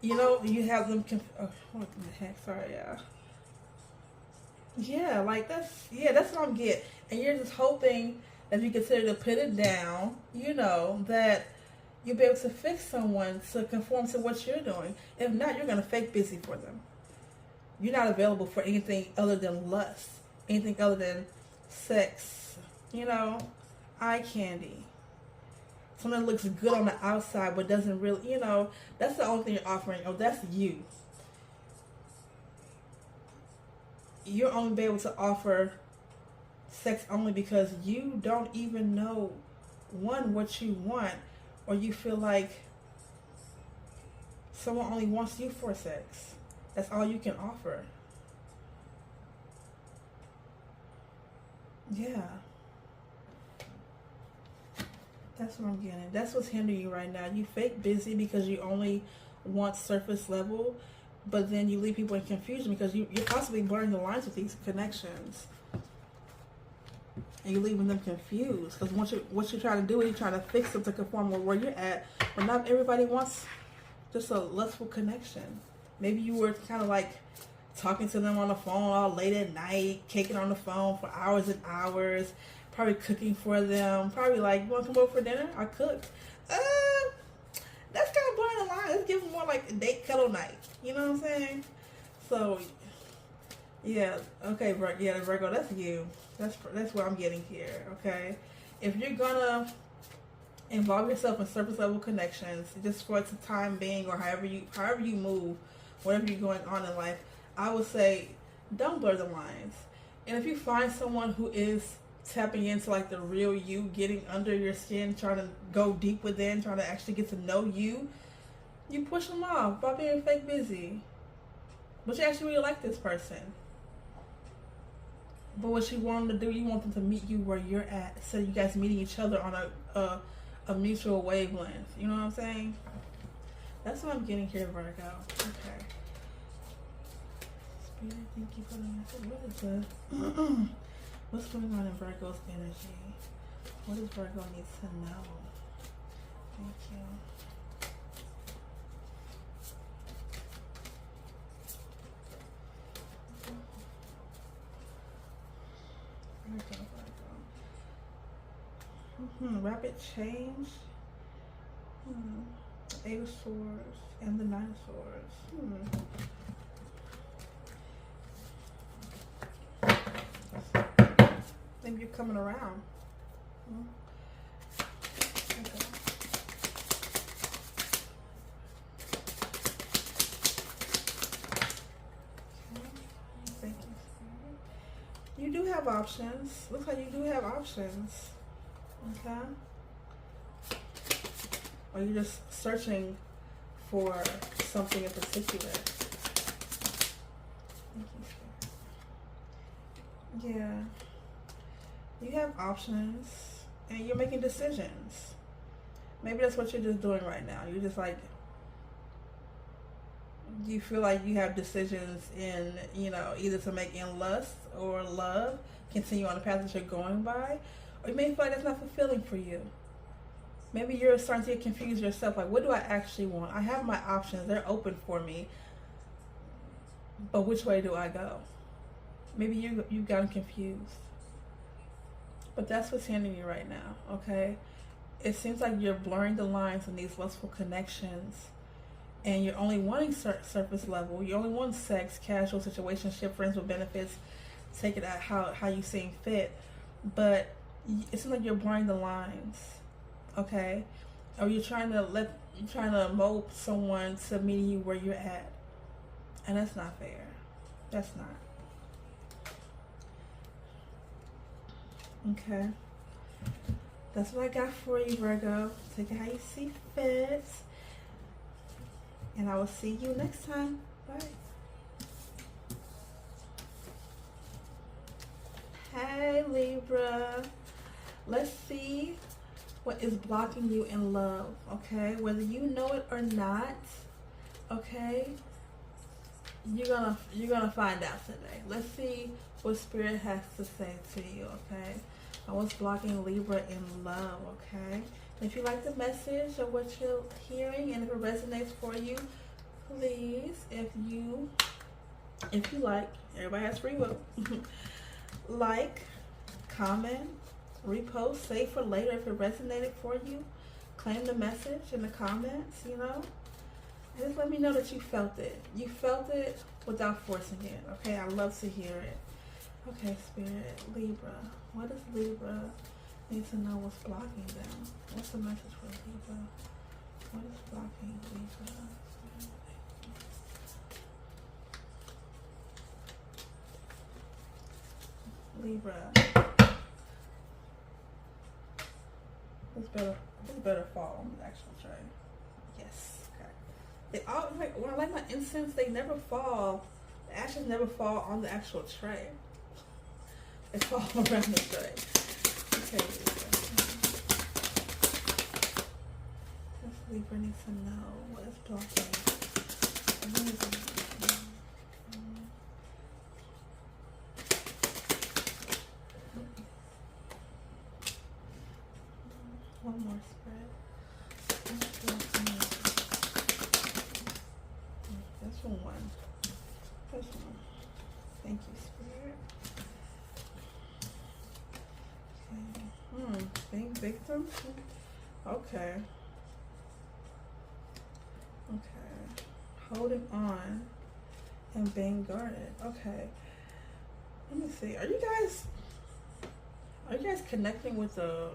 You know, you have them, what the heck, sorry, yeah. Yeah, like that's what I'm getting. And you're just hoping that if you consider to put it down, you know, that you'll be able to fix someone to conform to what you're doing. If not, you're going to fake busy for them. You're not available for anything other than lust, anything other than sex, you know, eye candy. Something that looks good on the outside but doesn't really, you know, that's the only thing you're offering. Oh, that's you. You'll only be able to offer sex only because you don't even know, one, what you want, or you feel like someone only wants you for sex. That's all you can offer. Yeah. That's what I'm getting. That's what's hindering you right now. You fake busy because you only want surface level, but then you leave people in confusion because you're possibly blurring the lines with these connections. And you're leaving them confused. Because what you're trying to do is you're trying to fix them to conform with where you're at. But not everybody wants just a lustful connection. Maybe you were kind of like talking to them on the phone all late at night, kicking on the phone for hours and hours, probably cooking for them, probably like, you want to come over for dinner? I cooked. That's kind of blurring the line. Let's give them more like a date cuddle night. You know what I'm saying? So, yeah, okay, Virgo, that's you. That's what I'm getting here, okay? If you're gonna involve yourself in surface level connections, just for the time being, or however you move, whatever you're going on in life, I would say don't blur the lines. And if you find someone who is tapping into like the real you, getting under your skin, trying to go deep within, trying to actually get to know you, you push them off by being fake busy. But you actually really like this person. But what you want them to do, you want them to meet you where you're at, so you guys meeting each other on a mutual wavelength. You know what I'm saying? That's what I'm getting here, Virgo. Okay. Spirit, thank you for the message. What is the what's going on in Virgo's energy? What does Virgo need to know? Thank you. Rapid change. Eight of Swords and the Nine of Swords. Maybe you're coming around. Okay. Thank you. You do have options. Looks like you do have options. Okay. Or you're just searching for something in particular. Yeah. You have options and you're making decisions. Maybe that's what you're just doing right now. You're just like, you feel like you have decisions in, either to make in lust or love, continue on the path that you're going by, or you may feel like that's not fulfilling for you. Maybe you're starting to get confused yourself, like, what do I actually want? I have my options, they're open for me, but which way do I go? Maybe you've gotten confused. But that's what's hindering you right now, okay? It seems like you're blurring the lines in these lustful connections, and you're only wanting surface level. You only want sex, casual, situationship, friends with benefits. Take it at how you seem fit. But it seems like you're blurring the lines, okay? Or you're trying to mold someone to meeting you where you're at, and that's not fair. That's not. Okay. That's what I got for you, Virgo. Take it how you see fit. And I will see you next time. Bye. Hey, Libra. Let's see what is blocking you in love, okay? Whether you know it or not, okay? You're gonna find out today. Let's see what Spirit has to say to you, okay? And what's blocking Libra in love, okay? If you like the message or what you're hearing, and if it resonates for you, please, if you like, everybody has free will, like, comment, repost, save for later if it resonated for you. Claim the message in the comments, and just let me know that you felt it. You felt it without forcing it, okay? I love to hear it. Okay, Spirit, Libra. What does Libra need to know what's blocking them? What's the message for Libra? What is blocking Libra? Libra. This better fall on the actual tray. Yes. Okay. They all like when I light my incense, they never fall. The ashes never fall on the actual tray. They fall around the tray. Okay. Libra needs to know what is blocking. One more spread. That's one. That's one. Thank you, Spirit. Okay. Being victim. Okay. Okay. Holding on and being guarded. Okay. Let me see. Are you guys connecting with a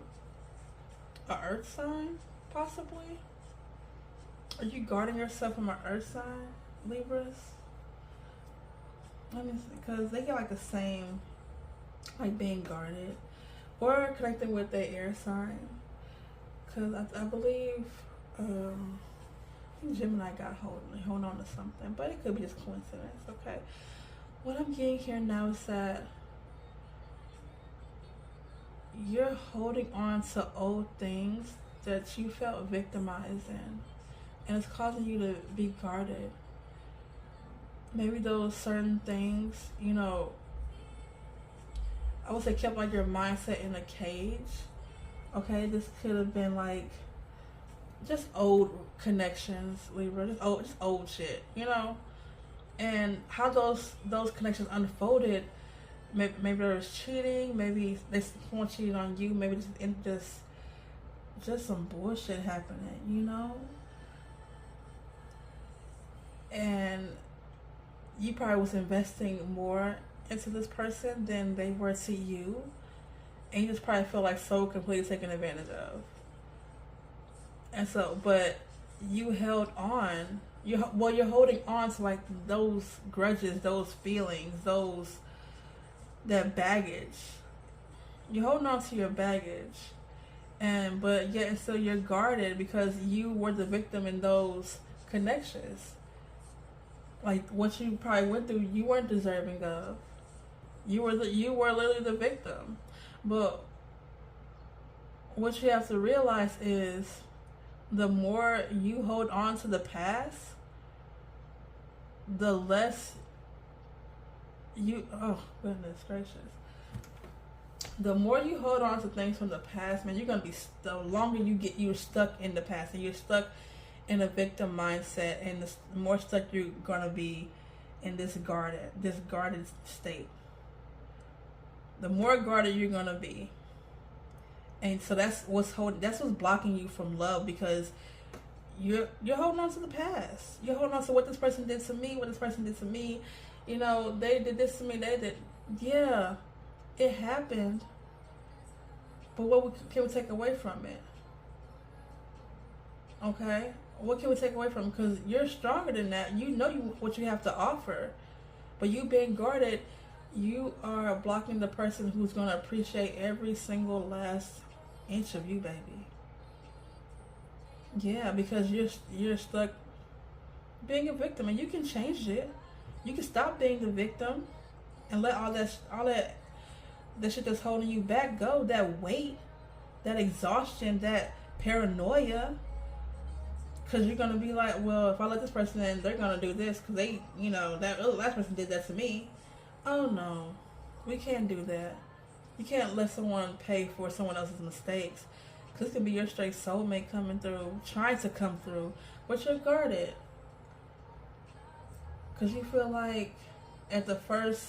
earth sign, possibly? Are you guarding yourself from an earth sign, Libras? Let me see, because they get like the same, like being guarded, or connecting with the air sign. Because I believe, I think Gemini got holding on to something, but it could be just coincidence. Okay, what I'm getting here now is that you're holding on to old things that you felt victimized in, and it's causing you to be guarded. Maybe those certain things, you know, I would say kept like your mindset in a cage. Okay, this could have been like just old connections, Libra, just old shit, you know, and how those connections unfolded. Maybe there was cheating, maybe someone cheated on you, maybe just some bullshit happening, you know? And you probably was investing more into this person than they were to you, and you just probably feel like so completely taken advantage of. And so, but you held on, you're holding on to like those grudges, those feelings, that baggage. You're holding on to your baggage, but yet and still you're guarded because you were the victim in those connections. Like what you probably went through, you weren't deserving of. You were literally the victim. But what you have to realize is, the more you hold on to the past, the less oh goodness gracious, the more you hold on to things from the past, man, you're gonna be, the longer you're stuck in the past, and you're stuck in a victim mindset, and the more stuck you're gonna be in this guarded state. The more guarded you're gonna be, and so that's what's blocking you from love, because you're holding on to the past. You're holding on to what this person did to me, You know, they did this to me. Yeah, it happened. But what can we take away from it? Okay, what can we take away from it? Because you're stronger than that. You know what you have to offer, but you being guarded, you are blocking the person who's going to appreciate every single last inch of you, baby. Yeah, because you're stuck being a victim, and you can change it. You can stop being the victim and let all that shit that's holding you back go. That weight, that exhaustion, that paranoia. Because you're going to be like, well, if I let this person in, they're going to do this because they, you know, that last person did that to me. Oh, no. We can't do that. You can't let someone pay for someone else's mistakes. Because it could be your straight soulmate coming through, trying to come through, but you're guarded. Because you feel like at the first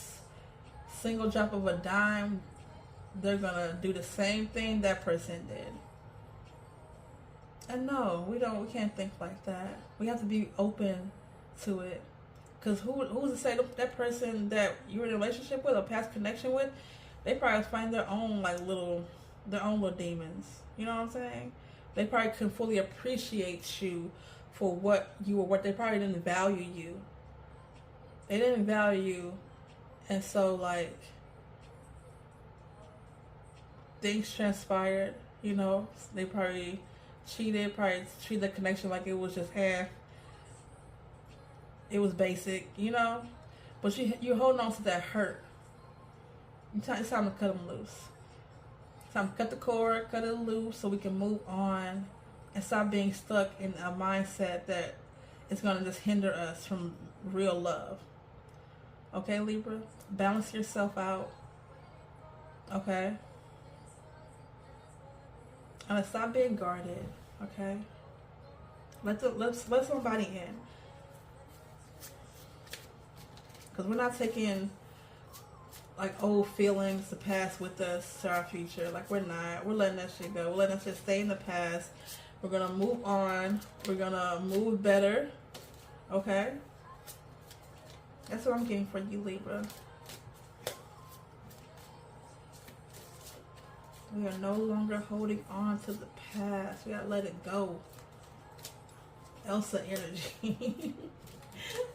single drop of a dime, they're going to do the same thing that person did. And no, we can't think like that. We have to be open to it. Because who's to say that person that you're in a relationship with or past connection with, they probably find their own little demons. You know what I'm saying? They probably couldn't fully appreciate you for what you were worth. They probably didn't value you. They didn't value you, and so things transpired. You know, they probably cheated. Probably treated the connection like it was just it was basic. You know, but you're holding on to that hurt. It's time to cut them loose. It's time to cut the cord, cut it loose, so we can move on and stop being stuck in a mindset that is going to just hinder us from real love. Okay, Libra? Balance yourself out. Okay? And stop being guarded. Okay? Let somebody in. Because we're not taking old feelings, the past with us to our future. We're not. We're letting that shit go. We're letting that shit stay in the past. We're gonna move on. We're gonna move better. Okay? That's what I'm getting for you, Libra. We are no longer holding on to the past. We gotta let it go. Elsa energy.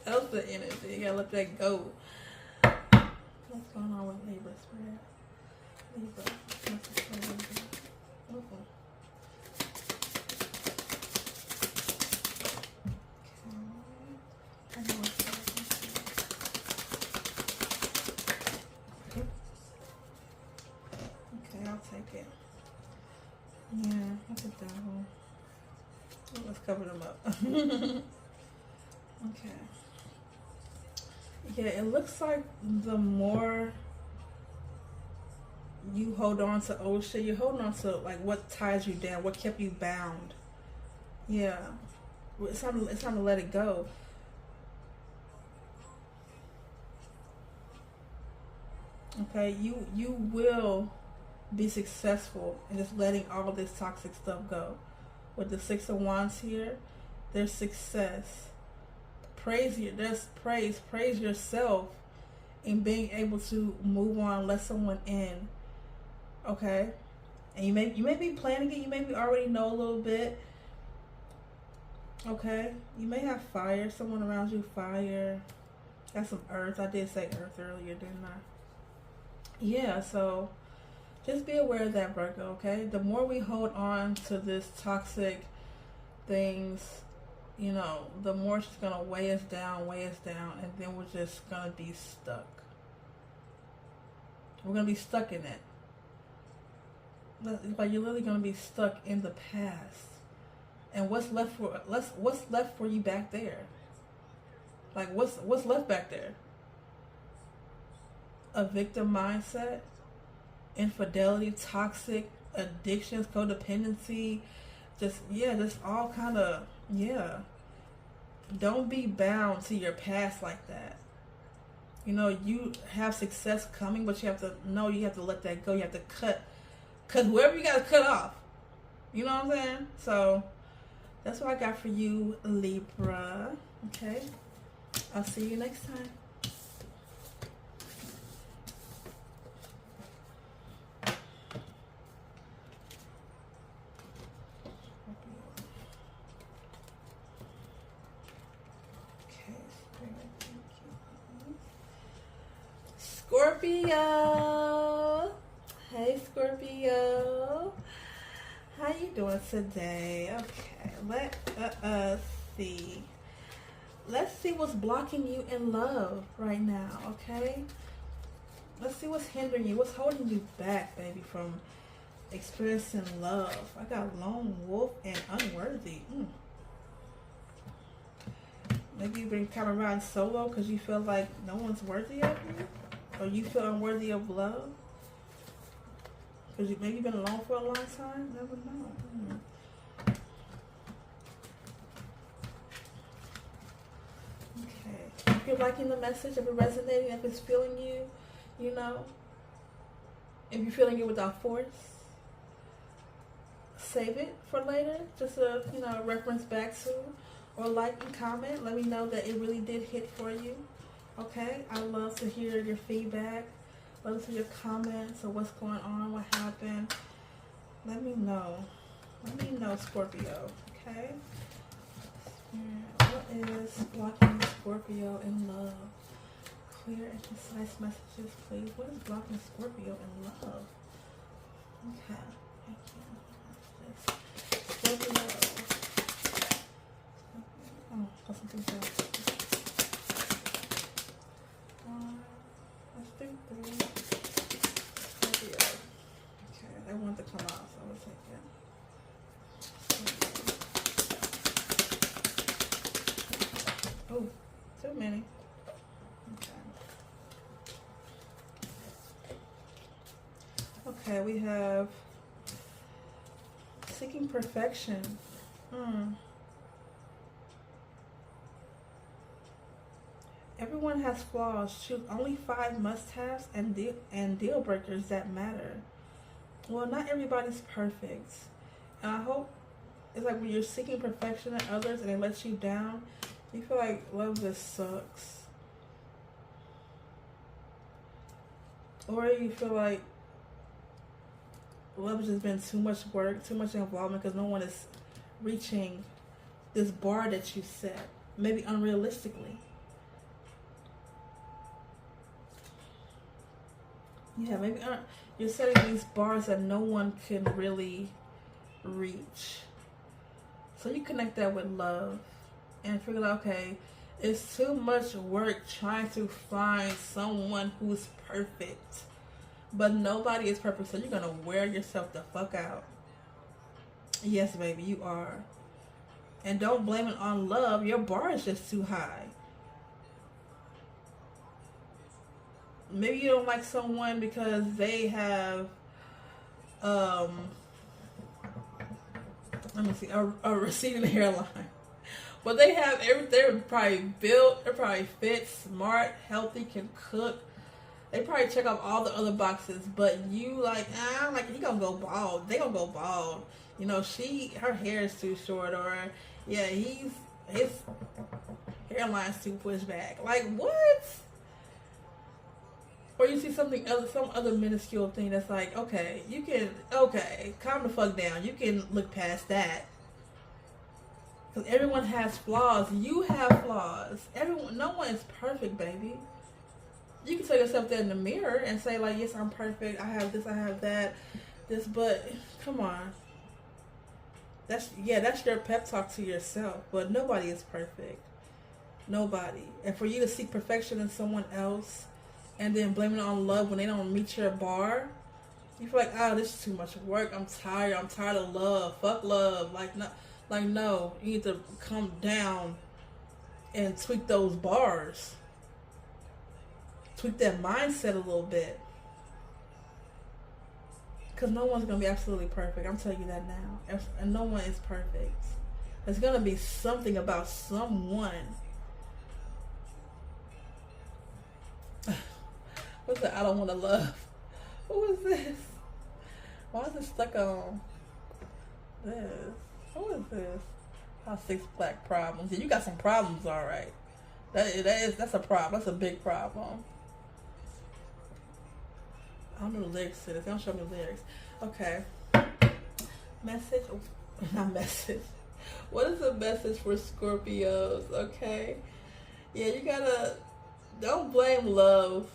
Elsa energy. You gotta let that go. What's going on with Libra, Spirit? Libra. Okay, I'll take it. Yeah, I'll take that one. Let's cover them up. Okay. Yeah, it looks like the more you hold on to old shit, you're holding on to what ties you down, what kept you bound. Yeah. It's time to let it go. Okay, you will be successful in just letting all this toxic stuff go. With the Six of Wands here, there's success. Praise yourself in being able to move on, let someone in. Okay? And you may be planning it, you maybe already know a little bit. Okay? You may have fire, someone around you, fire. Got some earth. I did say earth earlier, didn't I? Yeah, so just be aware of that, Virgo, okay? The more we hold on to this toxic things, the more it's going to weigh us down, and then we're just going to be stuck. We're going to be stuck in it. You're literally going to be stuck in the past. And what's left for you back there? What's left back there? A victim mindset, infidelity, toxic addictions, codependency, just all kind of, Don't be bound to your past like that. You have success coming, but you have to know you have to let that go. You have to cut whoever you got to cut off. You know what I'm saying? So that's what I got for you, Libra. Okay? I'll see you next time. Scorpio. Hey, Scorpio. How you doing today? Okay, let us see. Let's see what's blocking you in love right now, okay? Let's see what's hindering you. What's holding you back, baby, from experiencing love? I got lone wolf and unworthy. Maybe you've been kind of riding solo because you feel like no one's worthy of you? Or you feel unworthy of love? Because you maybe been alone for a long time? Never know. Okay. If you're liking the message, if it's resonating, if it's feeling you, if you're feeling it without force, save it for later. Just a, reference back to. or like and comment. Let me know that it really did hit for you. Okay, I love to hear your feedback. Love to hear your comments or what's going on, what happened. Let me know. Let me know, Scorpio. Okay. What is blocking Scorpio in love? Clear and concise messages, please. What is blocking Scorpio in love? Okay. Thank you. Scorpio. Oh, got something else. Let's do 3. Scorpio. Okay, they want to come out, so I'm going to take it. Oh, too many. Okay, we have seeking perfection. Everyone has flaws. Choose only 5 must-haves and deal breakers that matter. Well, not everybody's perfect. And I hope it's like when you're seeking perfection in others and it lets you down, you feel like love just sucks. Or you feel like love has just been too much work, too much involvement because no one is reaching this bar that you set. Maybe unrealistically. Yeah, maybe you're setting these bars that no one can really reach. So you connect that with love and figure out, okay, it's too much work trying to find someone who's perfect. But nobody is perfect, so you're going to wear yourself the fuck out. Yes, baby, you are. And don't blame it on love. Your bar is just too high. Maybe you don't like someone because they have, let me see, a receding hairline. But they have everything. They're probably built, they're probably fit, smart, healthy, can cook. They probably check off all the other boxes, but you like, like he gonna go bald. They gonna go bald. You know, her hair is too short, or yeah, his hairline's too pushed back. Like what? Or you see some other minuscule thing that's like, okay, calm the fuck down. You can look past that. Because everyone has flaws. You have flaws. No one is perfect, baby. You can tell yourself that in the mirror and say, like, yes, I'm perfect. I have this, I have that. But come on. That's your pep talk to yourself. But nobody is perfect. Nobody. And for you to seek perfection in someone else and then blame it on love when they don't meet your bar, you feel like, this is too much work. I'm tired of love. Fuck love. No, you need to come down and tweak those bars. Tweak that mindset a little bit. Because no one's going to be absolutely perfect. I'm telling you that now. And no one is perfect. There's going to be something about someone. What's that? I don't want to love. Who is this? Why is it stuck on this? Who is this? 6 black problems. Yeah, you got some problems, all right. That's a problem. That's a big problem. I don't know the lyrics to this. They don't show me the lyrics. Okay. Message. Not message. What is the message for Scorpios? Okay. Yeah, you gotta. Don't blame love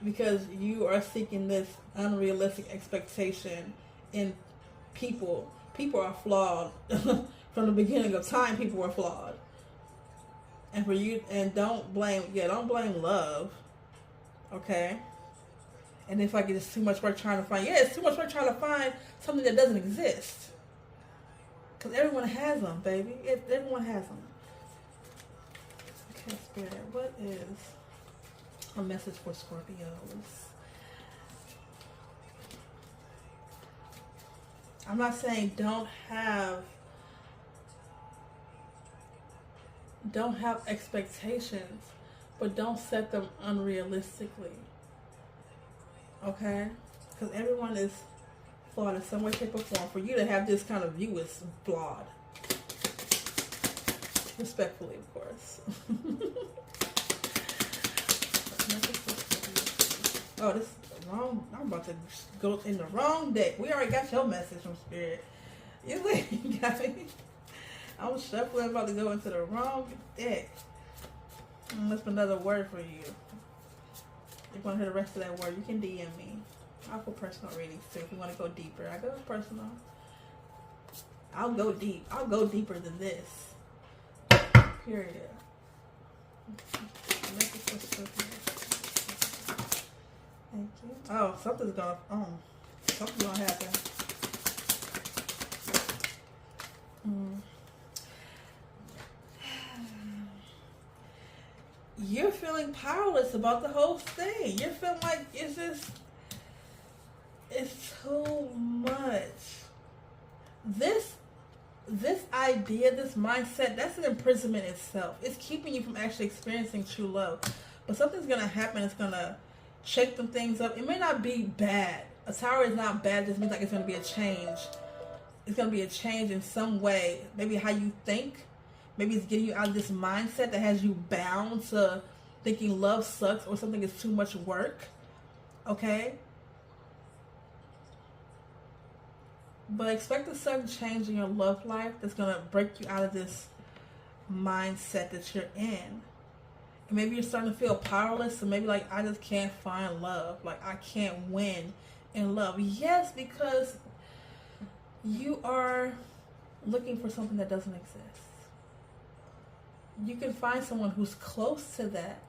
because you are seeking this unrealistic expectation in people. People are flawed. From the beginning of time, people were flawed. And for you, and don't blame love. Okay? And if like it's too much work trying to find, it's too much work trying to find something that doesn't exist. Because everyone has them, baby. Everyone has them. Okay, Spirit, what is a message for Scorpios? I'm not saying don't have expectations, but don't set them unrealistically. Okay? Because everyone is flawed in some way, shape, or form. For you to have this kind of view is flawed. Respectfully, of course. Oh, this is the wrong. I'm about to go in the wrong deck. We already got your message from Spirit. You got me. I'm shuffling. I'm about to go into the wrong deck. That's another word for you. If you want to hear the rest of that word, you can DM me. I'll put personal readings too if you want to go deeper. I go personal. I'll go deep. I'll go deeper than this. Period. Thank you. Oh, something's gonna happen. You're feeling powerless about the whole thing. You're feeling like it's too much. This idea, this mindset, that's an imprisonment itself. It's keeping you from actually experiencing true love. But something's going to happen. It's going to shake some things up. It may not be bad. A tower is not bad. It just means like it's going to be a change. It's going to be a change in some way. Maybe how you think. Maybe it's getting you out of this mindset that has you bound to thinking love sucks or something is too much work. Okay? But expect a sudden change in your love life that's going to break you out of this mindset that you're in. And maybe you're starting to feel powerless. So maybe like, I just can't find love. Like, I can't win in love. Yes, because you are looking for something that doesn't exist. You can find someone who's close to that.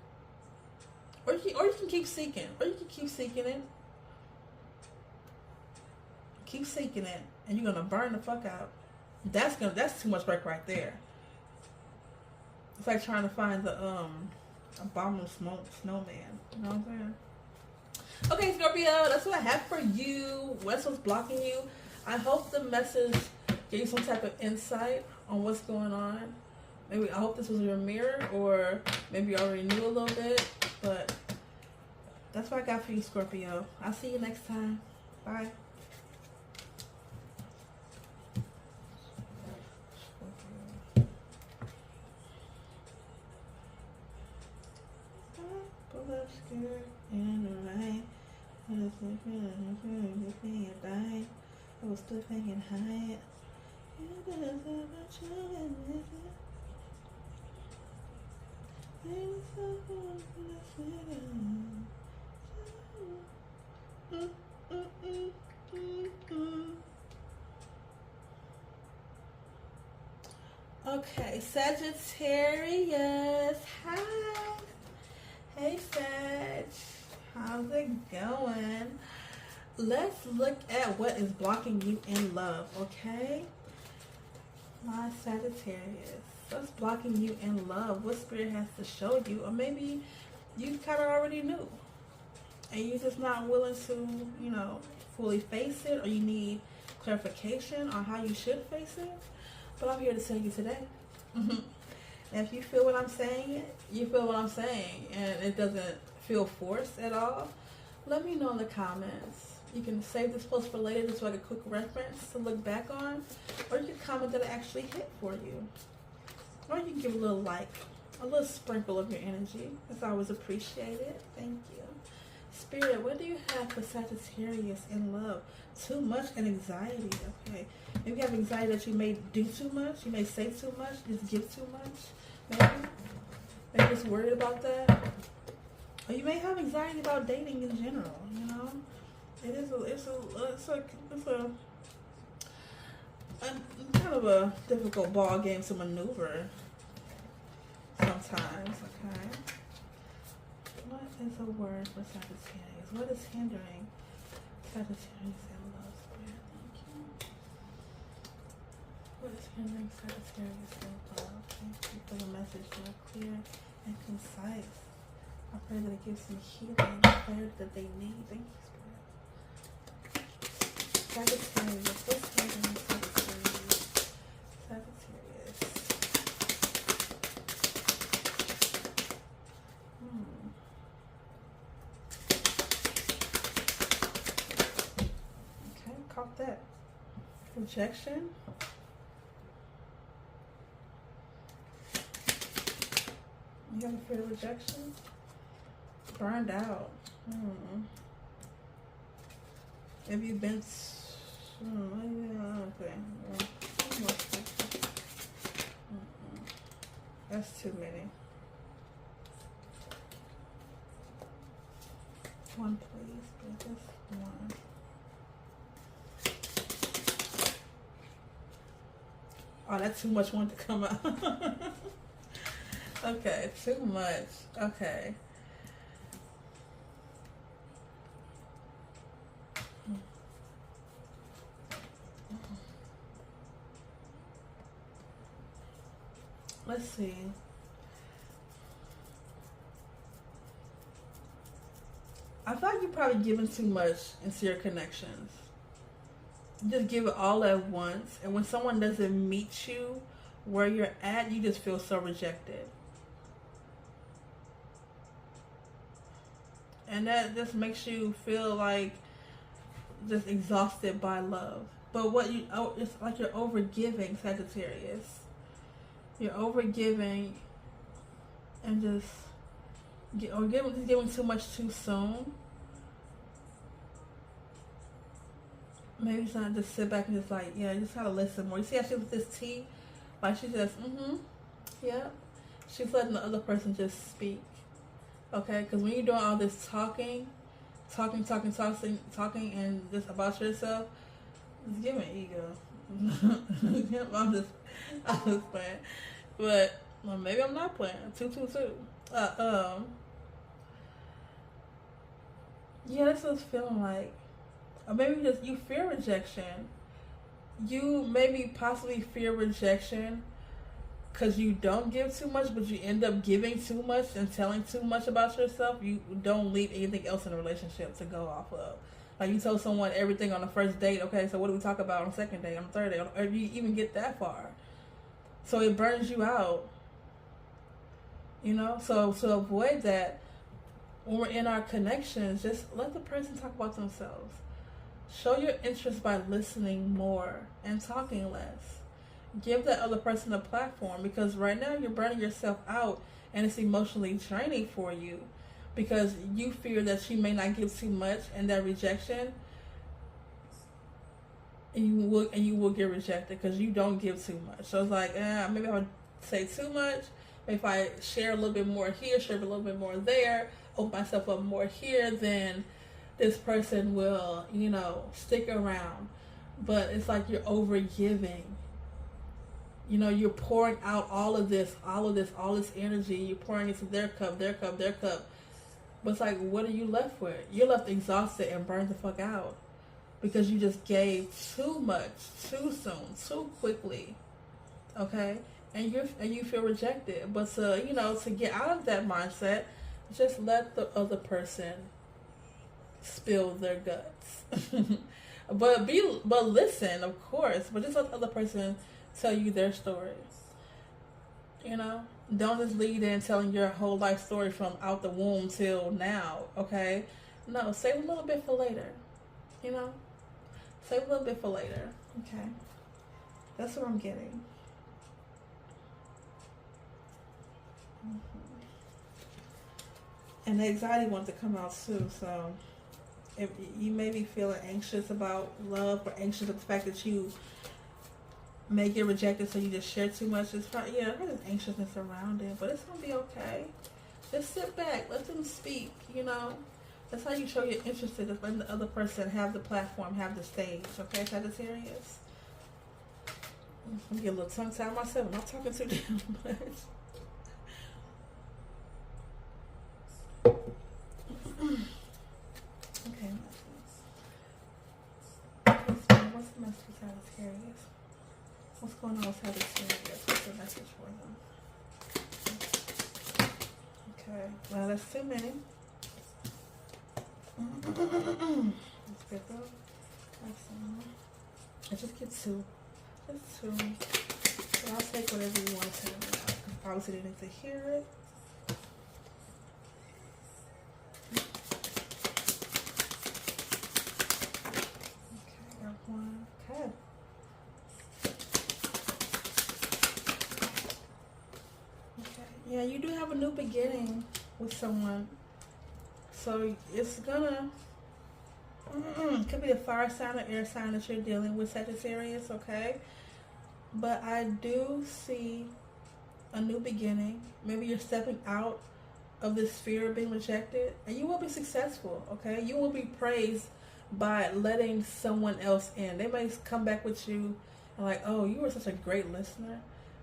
Or you can keep seeking. Or you can keep seeking it. Keep seeking it, and you're gonna burn the fuck out. That's too much work right there. It's like trying to find the abominable snowman. You know what I'm saying? Okay, Scorpio, that's what I have for you. That's what's blocking you. I hope the message gave you some type of insight on what's going on. Maybe I hope this was your mirror, or maybe you already knew a little bit. But that's what I got for you, Scorpio. I'll see you next time. Bye. In the rain, I was still thinking high. Okay, Sagittarius. Hi. Hey, Sag. How's it going? Let's look at what is blocking you in love, okay? My Sagittarius. What's blocking you in love? What Spirit has to show you? Or maybe you kind of already knew. And you're just not willing to, fully face it. Or you need clarification on how you should face it. But I'm here to tell you today. And if you feel what I'm saying, you feel what I'm saying. And it doesn't feel forced at all. Let me know in the comments. You can save this post for later just like a quick reference to look back on. Or you can comment that it actually hit for you. Or you can give a little like, a little sprinkle of your energy. That's always appreciated. Thank you. Spirit, what do you have for Sagittarius in love? Too much and anxiety. Okay. Maybe you have anxiety that you may do too much. You may say too much. Just give too much. Maybe you're just worried about that. Or you may have anxiety about dating in general. It's a kind of a difficult ball game to maneuver sometimes. Okay. What is a word for Sagittarius? What is hindering Sagittarius in love, Spirit? Thank you. What is hindering Sagittarius in love? Thank you for the message more clear and concise. I pray that it gives them healing and clarity that they need. Thank you, Spirit. Sagittarius. What's hindering Sagittarius? Sagittarius. Okay, caught that. Rejection. You have a fear of rejection? Burned out. Have you been... okay. That's too many. One, please. Just one. Oh, that's too much one to come out. Okay, too much. Okay. Let's see. I feel like you're probably giving too much into your connections. You just give it all at once, and when someone doesn't meet you where you're at, you just feel so rejected. And that just makes you feel like just exhausted by love. But it's like you're overgiving, Sagittarius. You're overgiving and just giving too much too soon. Maybe it's not just sit back and just like, yeah, just gotta listen more. You see how she with this tea? Like she just, yeah. She's letting the other person just speak. Okay? Because when you're doing all this talking and just about yourself, it's giving ego. I'm just playing. But well, maybe I'm not playing. 222. Yeah, that's what it's feeling like. Or maybe just you fear rejection. You maybe possibly fear rejection because you don't give too much, but you end up giving too much and telling too much about yourself. You don't leave anything else in the relationship to go off of. Like you told someone everything on the first date. Okay, so what do we talk about on the second date, on the third date, or you even get that far? So it burns you out. You know, so to avoid that, when we're in our connections, just let the person talk about themselves. Show your interest by listening more and talking less. Give that other person a platform, because right now you're burning yourself out and it's emotionally draining for you because you fear that she may not give too much and that rejection, and you will get rejected because you don't give too much. So it's like, maybe I would say too much. Maybe if I share a little bit more here, share a little bit more there, open myself up more here, then this person will, stick around. But it's like you're over giving. You're pouring out all this energy. You're pouring into their cup. But it's like, what are you left with? You're left exhausted and burned the fuck out because you just gave too much, too soon, too quickly. Okay? And you feel rejected. But to get out of that mindset, just let the other person spill their guts. but listen, of course, but just let the other person tell you their story. Don't just lead in telling your whole life story from out the womb till now. Okay, no, save a little bit for later. Save a little bit for later. Okay, that's what I'm getting. And the anxiety wants to come out too. So if you may be feeling anxious about love or anxious at the fact that you may get rejected, so you just share too much, it's probably, there's anxiousness around it, but it's gonna be okay. Just sit back, let them speak. That's how you show you're interested, is letting the other person have the platform, have the stage. Okay, Sagittarius? I'm getting a little tongue tied myself. I'm not talking too damn much. Okay. What's the message for Sagittarius? What's going on with Sagittarius? What's the message for them? Okay. Well, that's too many. Let's get those. I just get two. Just two. So I'll take whatever you want to. Obviously, they need to hear it. Okay. Yeah, Yeah, you do have a new beginning with someone. So it's gonna, could be a fire sign or air sign that you're dealing with, Sagittarius, okay? But I do see a new beginning. Maybe you're stepping out of this fear of being rejected, and you will be successful, okay? You will be praised by letting someone else in. They may come back with you and like, oh, you were such a great listener.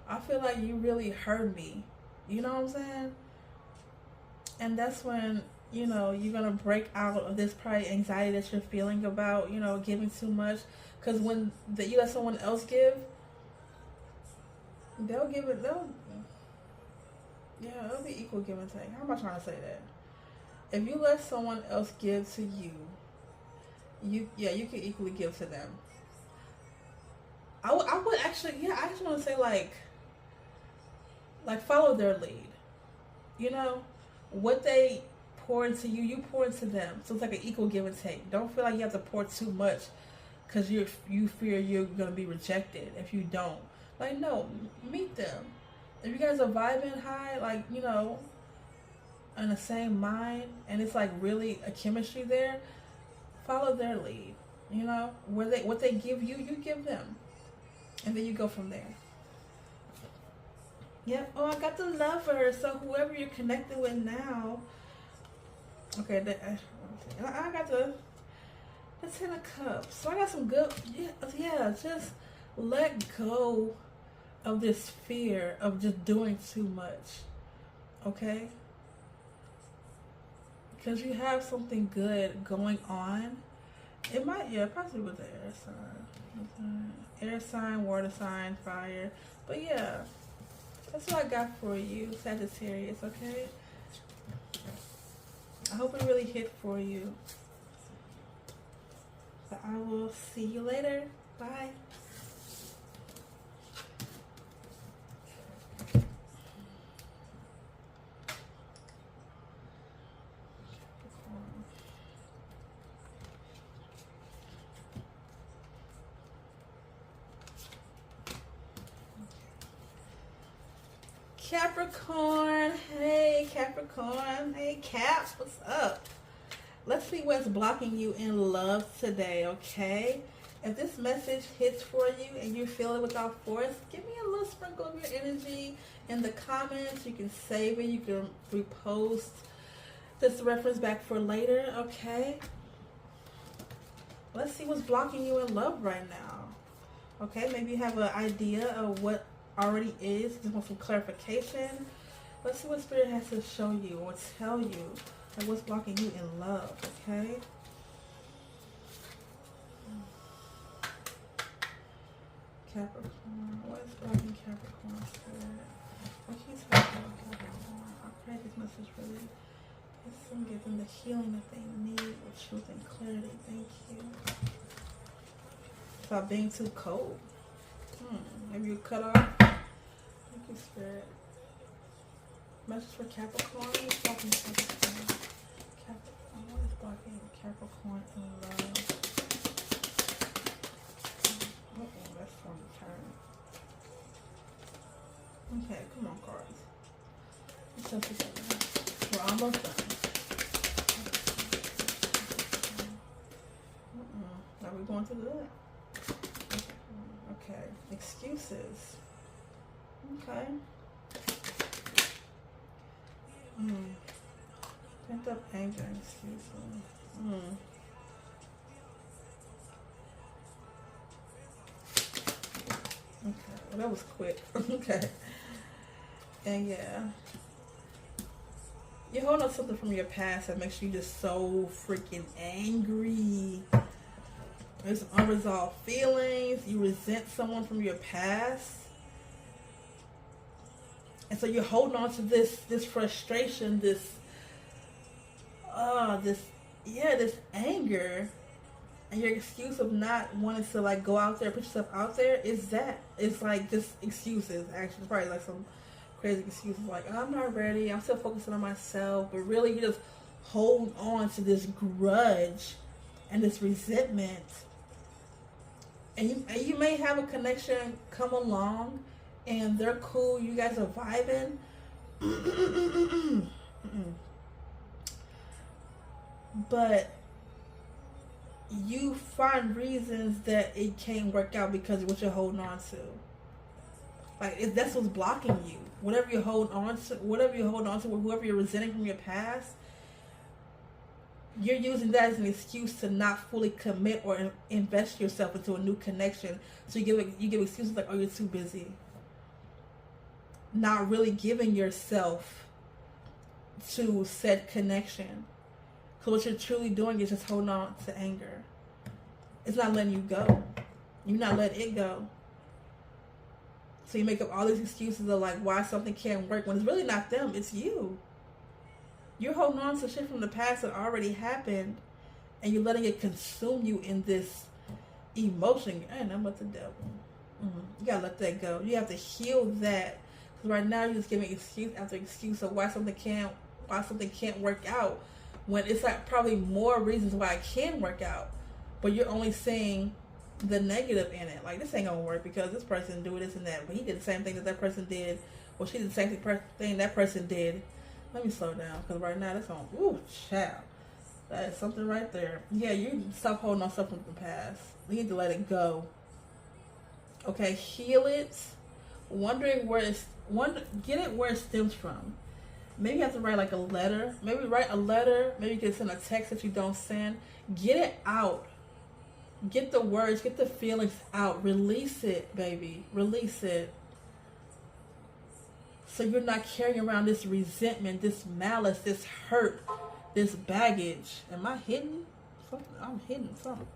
I feel like you really heard me. You know what I'm saying? And that's when, you know, you're going to break out of this probably anxiety that you're feeling about, you know, giving too much. Because when you let someone else give, they'll give it, yeah, it'll be equal give and take. How am I trying to say that? If you let someone else give to you, you can equally give to them. I would actually, I just want to say like follow their lead. You know, what they pour into you, you pour into them. So it's like an equal give and take. Don't feel like you have to pour too much because you fear you're going to be rejected if you don't. Like, no, meet them. If you guys are vibing high, like, you know, in the same mind, and it's like really a chemistry there, follow their lead. You know, what they give you, you give them. And then you go from there. Yep. Oh, I got the Lover. So whoever you're connected with now. Okay, I got the Ten of Cups. So I got some good. Yeah. Just let go of this fear of just doing too much. Okay. Because you have something good going on. It might, possibly with the air sign. Air sign, water sign, fire. But yeah, that's what I got for you, Sagittarius, okay? I hope it really hit for you. So I will see you later. Bye. Capricorn, hey Capricorn, hey Caps, what's up? Let's see what's blocking you in love today, okay? If this message hits for you and you feel it without force, give me a little sprinkle of your energy in the comments. You can save it, you can repost this reference back for later, okay? Let's see what's blocking you in love right now. Okay, maybe you have an idea of what already is. Just want some clarification. Let's see what Spirit has to show you or tell you, like what's blocking you in love, okay? Capricorn, what is blocking Capricorn, Spirit? What can you tell about Capricorn? I pray this message really is them, give them the healing that they need with truth and clarity. Thank you. Stop being too cold. Maybe you cut off. Thank you, Spirit. Message for Capricorn. What is blocking Capricorn? Capricorn. What is blocking Capricorn in love? That's on the turn. Okay, come on, cards. Let's just together. We're almost done. Are we going to do that? Okay, excuses. Okay. Pent up anger and excuses. Okay, well that was quick. Okay. And yeah. You're holding on something from your past that makes you just so freaking angry. There's unresolved feelings. You resent someone from your past. And so you're holding on to this frustration, this anger. And your excuse of not wanting to like go out there, put yourself out there is that. It's like just excuses, actually. Probably like some crazy excuses like, oh, I'm not ready, I'm still focusing on myself. But really you just hold on to this grudge and this resentment. And you may have a connection come along and they're cool, you guys are vibing, But you find reasons that it can't work out because of what you're holding on to. Like, that's what's blocking you. Whatever you're holding on to, whoever you're resenting from your past, you're using that as an excuse to not fully commit or invest yourself into a new connection. So you give excuses like, oh, you're too busy. Not really giving yourself to said connection. Because what you're truly doing is just holding on to anger. It's not letting you go. You're not letting it go. So you make up all these excuses of like why something can't work when it's really not them, it's you. You're holding on to shit from the past that already happened, and you're letting it consume you in this emotion. And I'm with the devil. You gotta let that go. You have to heal that. Because right now you're just giving excuse after excuse of why something can't work out, when it's like probably more reasons why it can work out, but you're only saying the negative in it. Like, this ain't gonna work because this person do this and that, but he did the same thing that person did, or she did the same thing that person did. Let me slow down, because right now that's on. Ooh, child, that is something right there. Yeah, you stop holding on stuff from the past. You need to let it go. Okay, heal it. Get it where it stems from. Maybe you have to write like a letter. Maybe write a letter. Maybe you can send a text that you don't send. Get it out. Get the words, get the feelings out. Release it, baby. Release it. So you're not carrying around this resentment, this malice, this hurt, this baggage. Am I hidden something? I'm hidden something.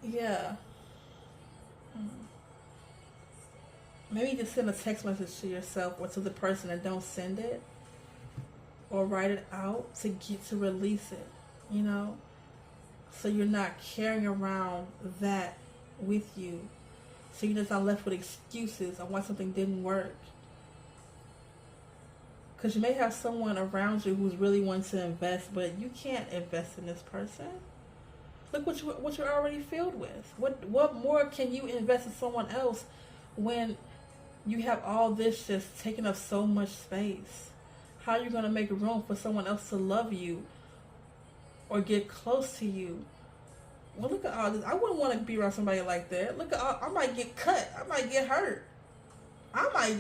Yeah. Maybe just send a text message to yourself or to the person and don't send it. Or write it out to release it, you know? So you're not carrying around that with you. So you're just not left with excuses on why something didn't work. Because you may have someone around you who's really wanting to invest, but you can't invest in this person. Look what you're already filled with. What more can you invest in someone else when you have all this just taking up so much space? How are you going to make room for someone else to love you or get close to you? Well, look at all this. I wouldn't want to be around somebody like that. Look at all, I might get cut. I might get hurt. I might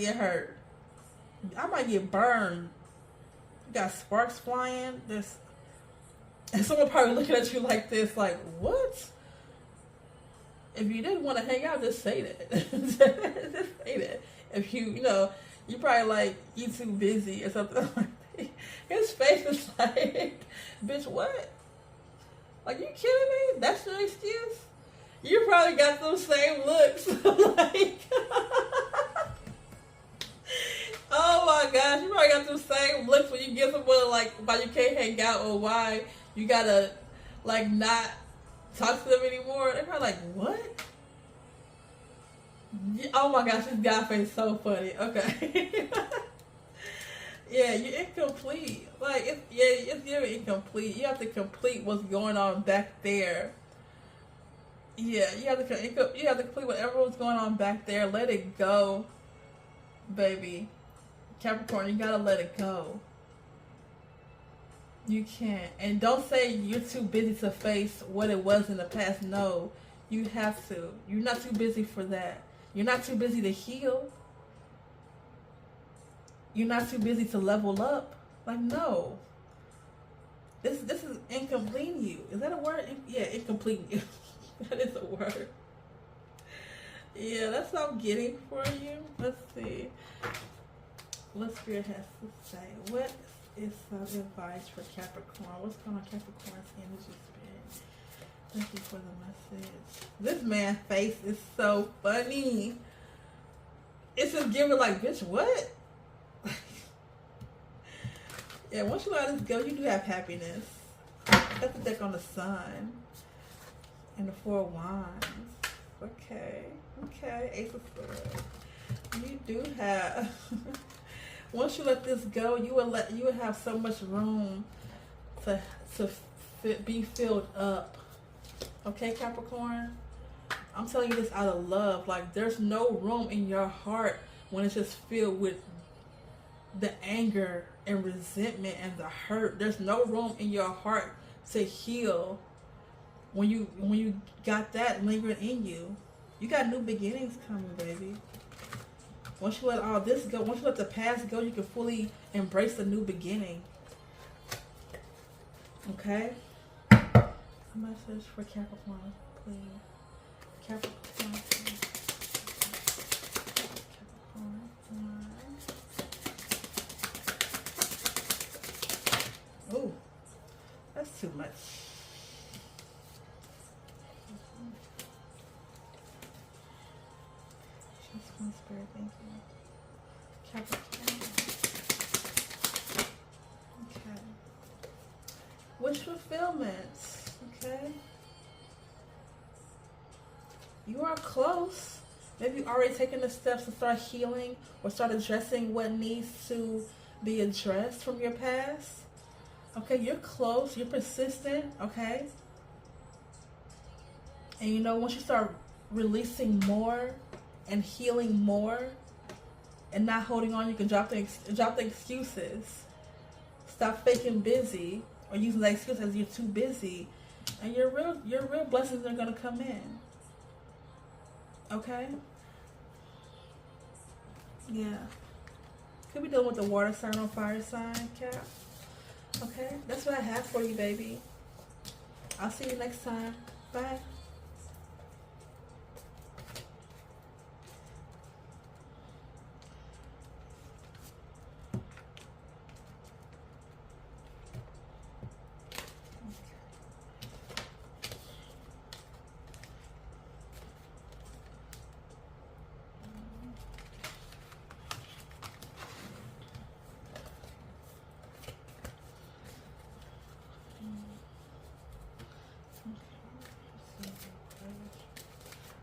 get burned. You got sparks flying. And someone probably looking at you like this, like, what? If you didn't want to hang out, just say that. Just say that. If you probably like, you too busy or something like that. His face is like, bitch, what? Like, you kidding me? That's your excuse? You probably got those same looks. Like, oh my gosh, you probably got those same looks when you get someone like why you can't hang out or why you gotta like not talk to them anymore. They're probably like, what? Oh my gosh, this guy face is so funny. Okay. Yeah, you're incomplete. Like, you're incomplete. You have to complete what's going on back there. Yeah, you have to complete whatever's going on back there. Let it go, baby. Capricorn, you gotta let it go. You can't. And don't say you're too busy to face what it was in the past. No, you have to. You're not too busy for that. You're not too busy to heal. You're not too busy to level up. Like, no. This is incompleting you. Is that a word? Yeah, incompleting you. That is a word. Yeah, that's what I'm getting for you. Let's see. What Spirit has to say. What is some advice for Capricorn? What's going on Capricorn's energy, Spirit? Thank you for the message. This man's face is so funny. It's just giving like, bitch, what? Yeah, once you let this go, you do have happiness. That's the deck on the Sun. And the Four of Wands. Okay. Ace of Swords. You do have... Once you let this go, you will have so much room to be filled up. Okay, Capricorn? I'm telling you this out of love. Like, there's no room in your heart when it's just filled with the anger and resentment and the hurt. There's no room in your heart to heal when you got that lingering in you. You got new beginnings coming, baby. Once you let all this go, once you let the past go, you can fully embrace the new beginning. Okay? A message for Capricorn, please. Capricorn, please. Capricorn, oh, that's too much. Just one spirit, thank you. Capricorn. Okay. Wish fulfillment. Okay. You are close. Maybe you've already taken the steps to start healing or start addressing what needs to be addressed from your past. Okay, you're close. You're persistent. Okay. And you know, once you start releasing more and healing more and not holding on, you can drop the excuses. Stop faking busy or using that excuse as you're too busy, and your real blessings are gonna come in. Okay? Yeah. Could be dealing with the water sign or fire sign, Cap. Okay? That's what I have for you, baby. I'll see you next time. Bye.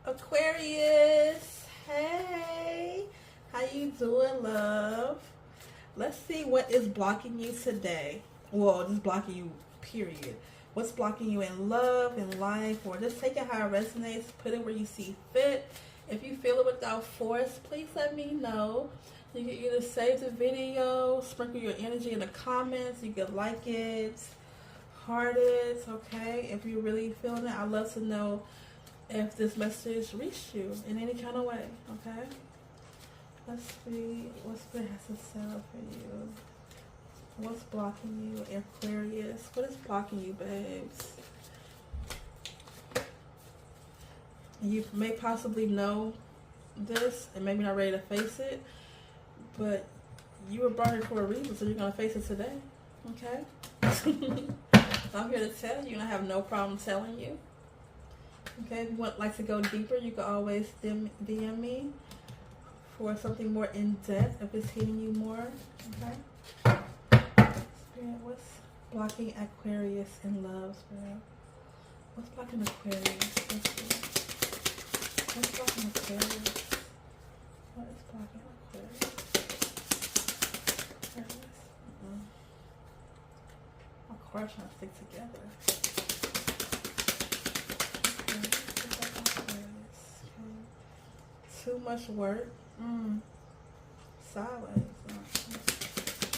Aquarius, hey, how you doing, love? Let's see what is blocking you today. Well, just blocking you, period. What's blocking you in love, in life, or just take it how it resonates, put it where you see fit. If you feel it without force, please let me know. You can either save the video, sprinkle your energy in the comments, you can like it, heart it, okay? If you're really feeling it, I'd love to know if this message reached you in any kind of way, okay? Let's see what Spirit has to say for you. What's blocking you, Aquarius? What is blocking you, babes? You may possibly know this and maybe not ready to face it, but you were brought here for a reason, so you're going to face it today, okay? I'm here to tell you, and I have no problem telling you. Okay, if you would like to go deeper, you can always DM me for something more in-depth if it's hitting you more. Okay? Spirit, what's blocking Aquarius in love, Spirit? What's blocking Aquarius? What's blocking Aquarius? What is blocking Aquarius? Aquarius? Of course, trying to stick together. Too much work. Silence. Okay.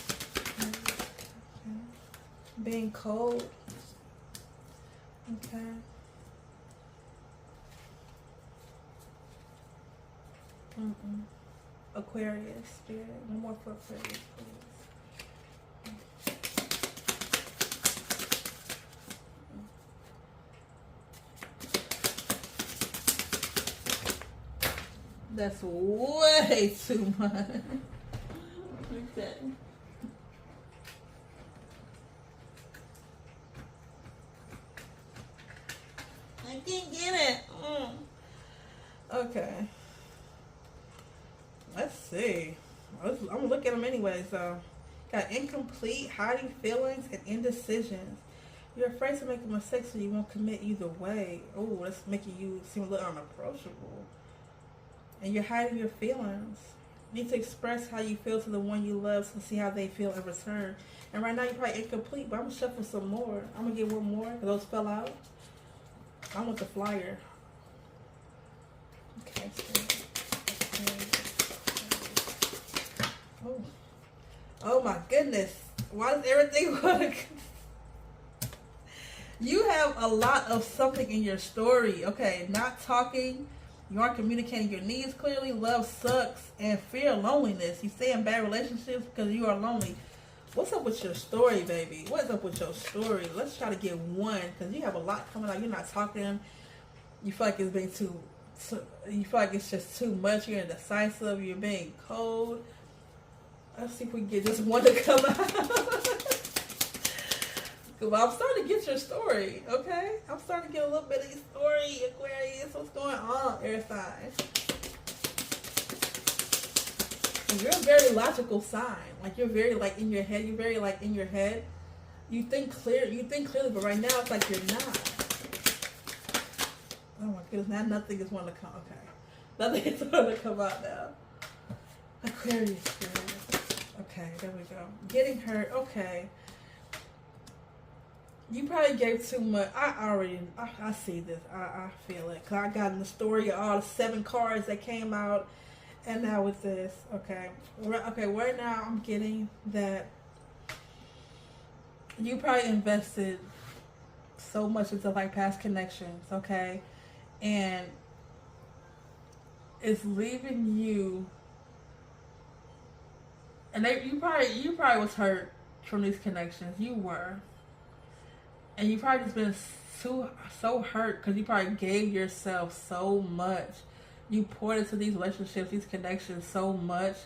Being cold. Okay. Aquarius, Spirit. One more for Aquarius, please. That's way too much. Okay. I can't get it. Okay. Let's see. I'm gonna look at them anyway. So, got incomplete, hiding feelings, and indecisions. You're afraid to make a mistake, so you won't commit either way. Oh, that's making you seem a little unapproachable. And you're hiding your feelings. You need to express how you feel to the one you love to see how they feel in return. And right now you're probably incomplete, but I'm going to shuffle some more. I'm going to get one more because those fell out. I want the flyer. Okay. Oh. Oh my goodness. Why does everything want to... You have a lot of something in your story. Okay, not talking. You aren't communicating your needs clearly. Love sucks. And fear loneliness. You stay in bad relationships because you are lonely. What's up with your story, baby? What's up with your story? Let's try to get one, because you have a lot coming out. You're not talking. You feel like it's being you feel like it's just too much. You're indecisive. You're being cold. Let's see if we can get just one to come out. Well, I'm starting to get your story, okay? I'm starting to get a little bit of your story, Aquarius. What's going on, air sign? You're a very logical sign. Like, you're very, like, in your head. You're very, like, in your head. You think clearly, but right now it's like you're not. Oh, my goodness. Now nothing is wanting to come. Okay. Nothing is wanting to come out now. Aquarius. Okay, there we go. Getting hurt. Okay. You probably gave too much. I see this. I feel it. Because I got in the story of all the 7 cards that came out. And now with this. Okay. Okay, right now I'm getting that you probably invested so much into like past connections. Okay. And it's leaving you. And you probably was hurt from these connections. You were. And you probably just been so hurt because you probably gave yourself so much. You poured into these relationships, these connections so much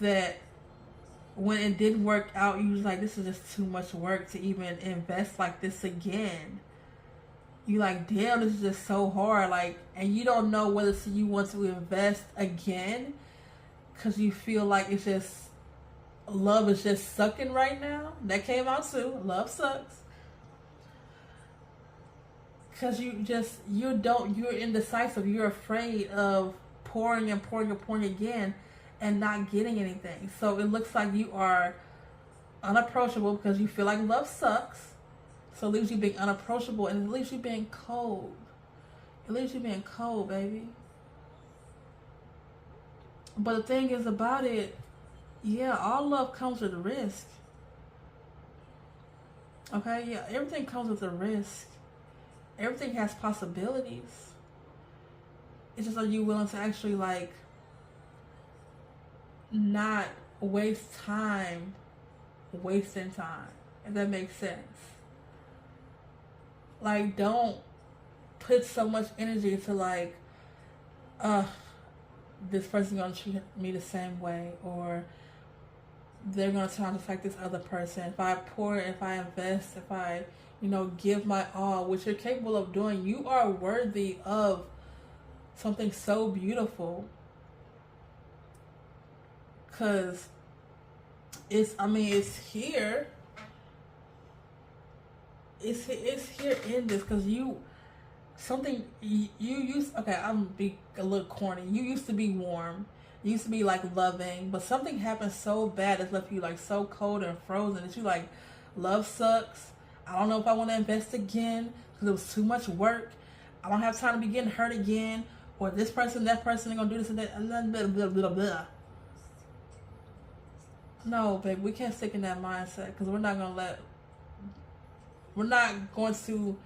that when it didn't work out, you was like, this is just too much work to even invest like this again. You like, damn, this is just so hard. Like, and you don't know whether you want to invest again because you feel like it's just, love is just sucking right now. That came out too. Love sucks. Because you're indecisive. You're afraid of pouring again and not getting anything. So it looks like you are unapproachable because you feel like love sucks. So it leaves you being unapproachable and it leaves you being cold. It leaves you being cold, baby. But the thing is about it, yeah, all love comes with risk. Okay, yeah, everything comes with a risk. Everything has possibilities. It's just, are you willing to actually like not waste time wasting time, if that makes sense. Like, don't put so much energy into like, this person's gonna treat me the same way, or they're gonna turn out just like this other person. If I pour, if I invest, if I give my all, which you're capable of doing, you are worthy of something so beautiful. Because it's here. It's here in this, because you used, okay, I'm gonna be a little corny. You used to be warm. You used to be like loving, but something happened so bad that left you like so cold and frozen that you like, love sucks. I don't know if I want to invest again because it was too much work. I don't have time to be getting hurt again. Or this person, that person, they're going to do this and that. And blah, blah, blah, blah. No, babe, we can't stick in that mindset because we're not going to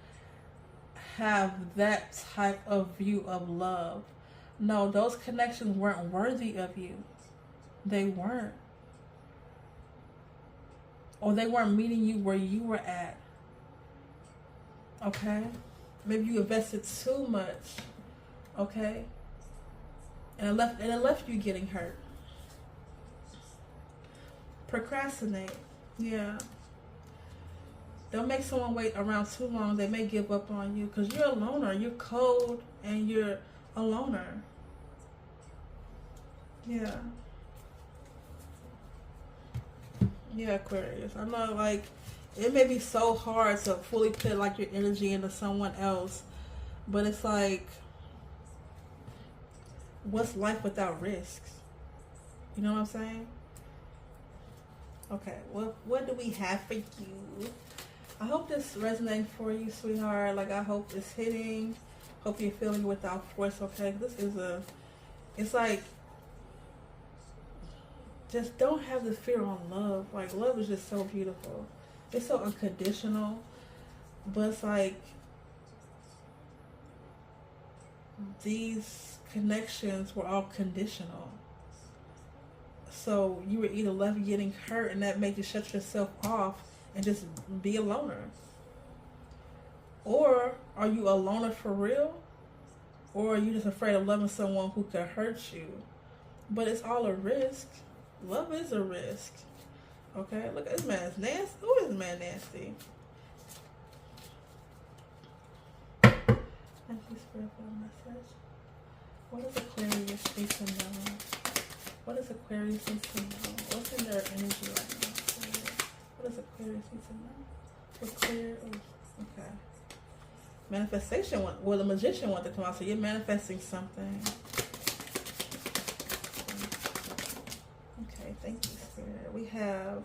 have that type of view of love. No, those connections weren't worthy of you. They weren't. Or they weren't meeting you where you were at. Okay? Maybe you invested too much. Okay? And it left you getting hurt. Procrastinate. Yeah. Don't make someone wait around too long. They may give up on you because you're a loner. You're cold and you're a loner. Yeah. Yeah, Aquarius. I know, like, it may be so hard to fully put like your energy into someone else, but it's like, what's life without risks? You know what I'm saying? Okay, well, what do we have for you? I hope this resonates for you, sweetheart. Like, I hope it's hitting. Hope you're feeling it without force, okay? This is it's like, just don't have the fear on love. Like, love is just so beautiful. It's so unconditional. But it's like, these connections were all conditional. So you were either left getting hurt, and that made you shut yourself off and just be a loner. Or are you a loner for real? Or are you just afraid of loving someone who could hurt you? But it's all a risk. Love is a risk. Okay, look, this man's nasty. Who is this man nasty? Thank you, Spirit, for the message. What does Aquarius need to know? What does Aquarius need to know? What's in their energy right now? What does Aquarius need to know? What's clear? Okay. Manifestation, well, the magician wanted to come out, so you're manifesting something. Okay, thank you, Spirit. We have,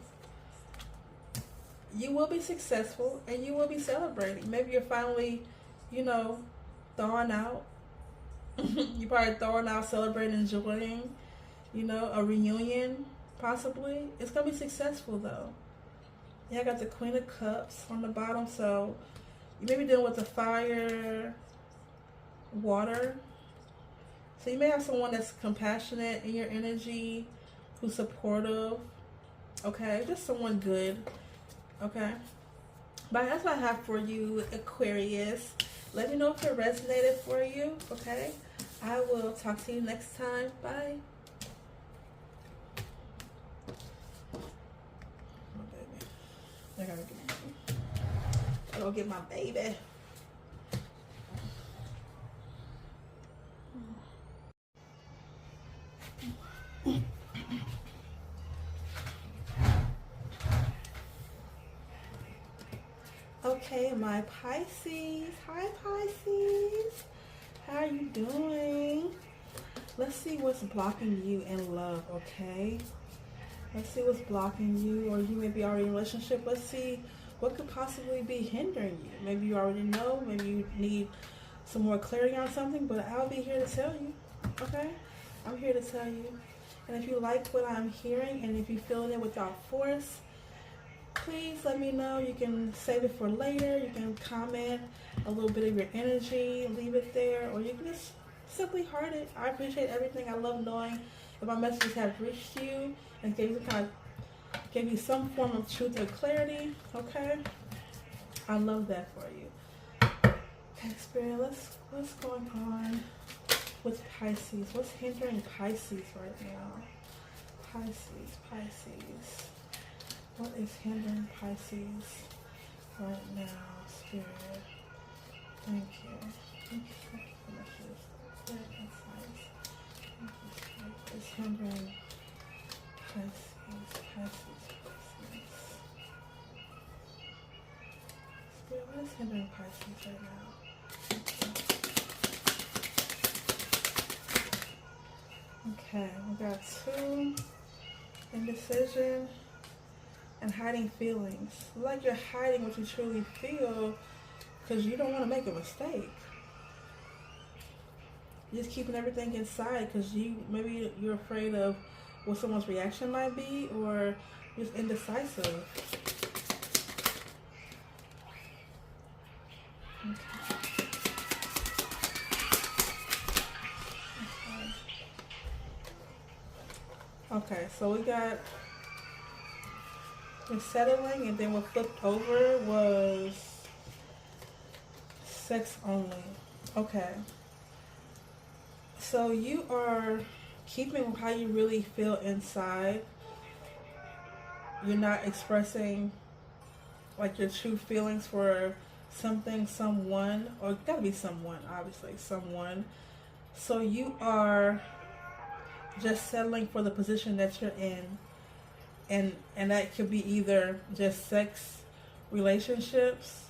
you will be successful and you will be celebrating. Maybe you're finally, you know, thawing out. You're probably thawing out, celebrating, enjoying, you know, a reunion, possibly. It's going to be successful, though. Yeah, I got the Queen of Cups on the bottom, so you may be dealing with the fire, water. So you may have someone that's compassionate in your energy, who's supportive. Okay, just someone good. Okay. But that's what I have for you, Aquarius. Let me know if it resonated for you. Okay. I will talk to you next time. Bye. My baby. I gotta go get my baby. Okay, my Pisces. Hi, Pisces. How are you doing? Let's see what's blocking you in love, okay? Let's see what's blocking you, or you may be already in a relationship. Let's see what could possibly be hindering you. Maybe you already know. Maybe you need some more clarity on something, but I'll be here to tell you, okay? I'm here to tell you. And if you like what I'm hearing, and if you're feeling it without force, please let me know. You can save it for later. You can comment a little bit of your energy, leave it there, or you can just simply heart it. I appreciate everything. I love knowing if my messages have reached you and gave you some form of truth or clarity. Okay, I love that for you. Okay, Spirit, what's going on with Pisces? What's hindering Pisces right now? Pisces. What is hindering Pisces right now, Spirit? Thank you. Thank you for messages. Spirit insights. Thank you, Spirit. It's hindering Pisces. Spirit, what is hindering Pisces right now? Okay, we got 2. Indecision and hiding feelings. Like you're hiding what you truly feel because you don't want to make a mistake. You're just keeping everything inside because maybe you're afraid of what someone's reaction might be, or just indecisive. Okay, so we got the settling, and then what flipped over was sex only. Okay. So you are keeping how you really feel inside. You're not expressing like your true feelings for something, someone, or it gotta be someone, obviously, someone. So you are just settling for the position that you're in. And that could be either just sex relationships,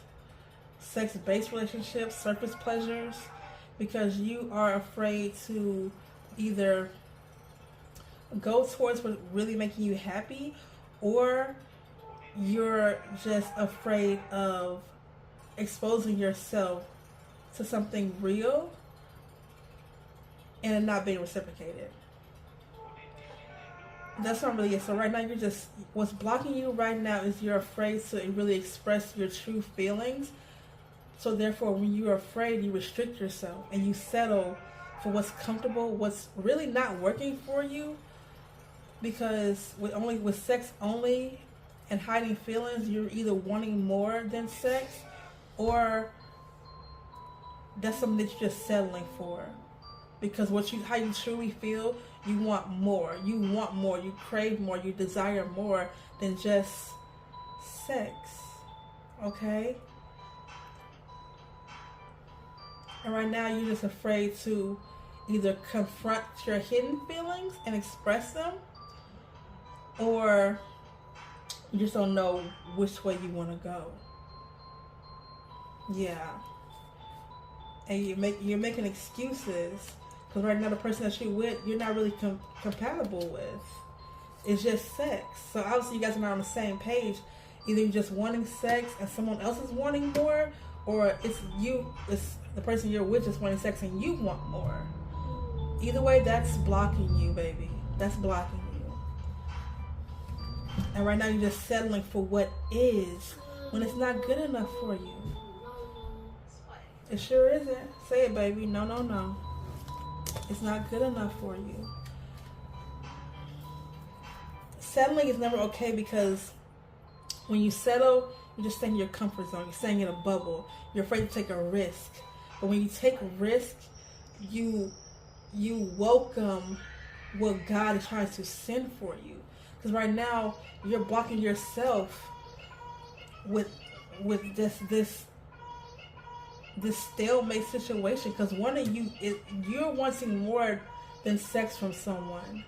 sex-based relationships, surface pleasures, because you are afraid to either go towards what's really making you happy, or you're just afraid of exposing yourself to something real and it not being reciprocated. That's not really it. So right now you're just, what's blocking you right now is you're afraid to really express your true feelings. So therefore, when you're afraid, you restrict yourself and you settle for what's comfortable, what's really not working for you. Because with sex only and hiding feelings, you're either wanting more than sex, or that's something that you're just settling for. Because how you truly feel, you want more. You want more. You crave more. You desire more than just sex. Okay? And right now you're just afraid to either confront your hidden feelings and express them, or you just don't know which way you want to go. Yeah. And you're making excuses because right now the person that you're with, you're not really compatible with. It's just sex. So obviously you guys are not on the same page. Either you're just wanting sex and someone else is wanting more, or it's the person you're with just wanting sex and you want more. Either way, that's blocking you, baby. That's blocking you. And right now you're just settling for what is when it's not good enough for you. It sure isn't. Say it, baby. No, no, no. It's not good enough for you. Settling is never okay, because when you settle, you're just staying in your comfort zone. You're staying in a bubble. You're afraid to take a risk. But when you take a risk, you welcome what God is trying to send for you. Because right now, you're blocking yourself with this stalemate situation, because you're wanting more than sex from someone.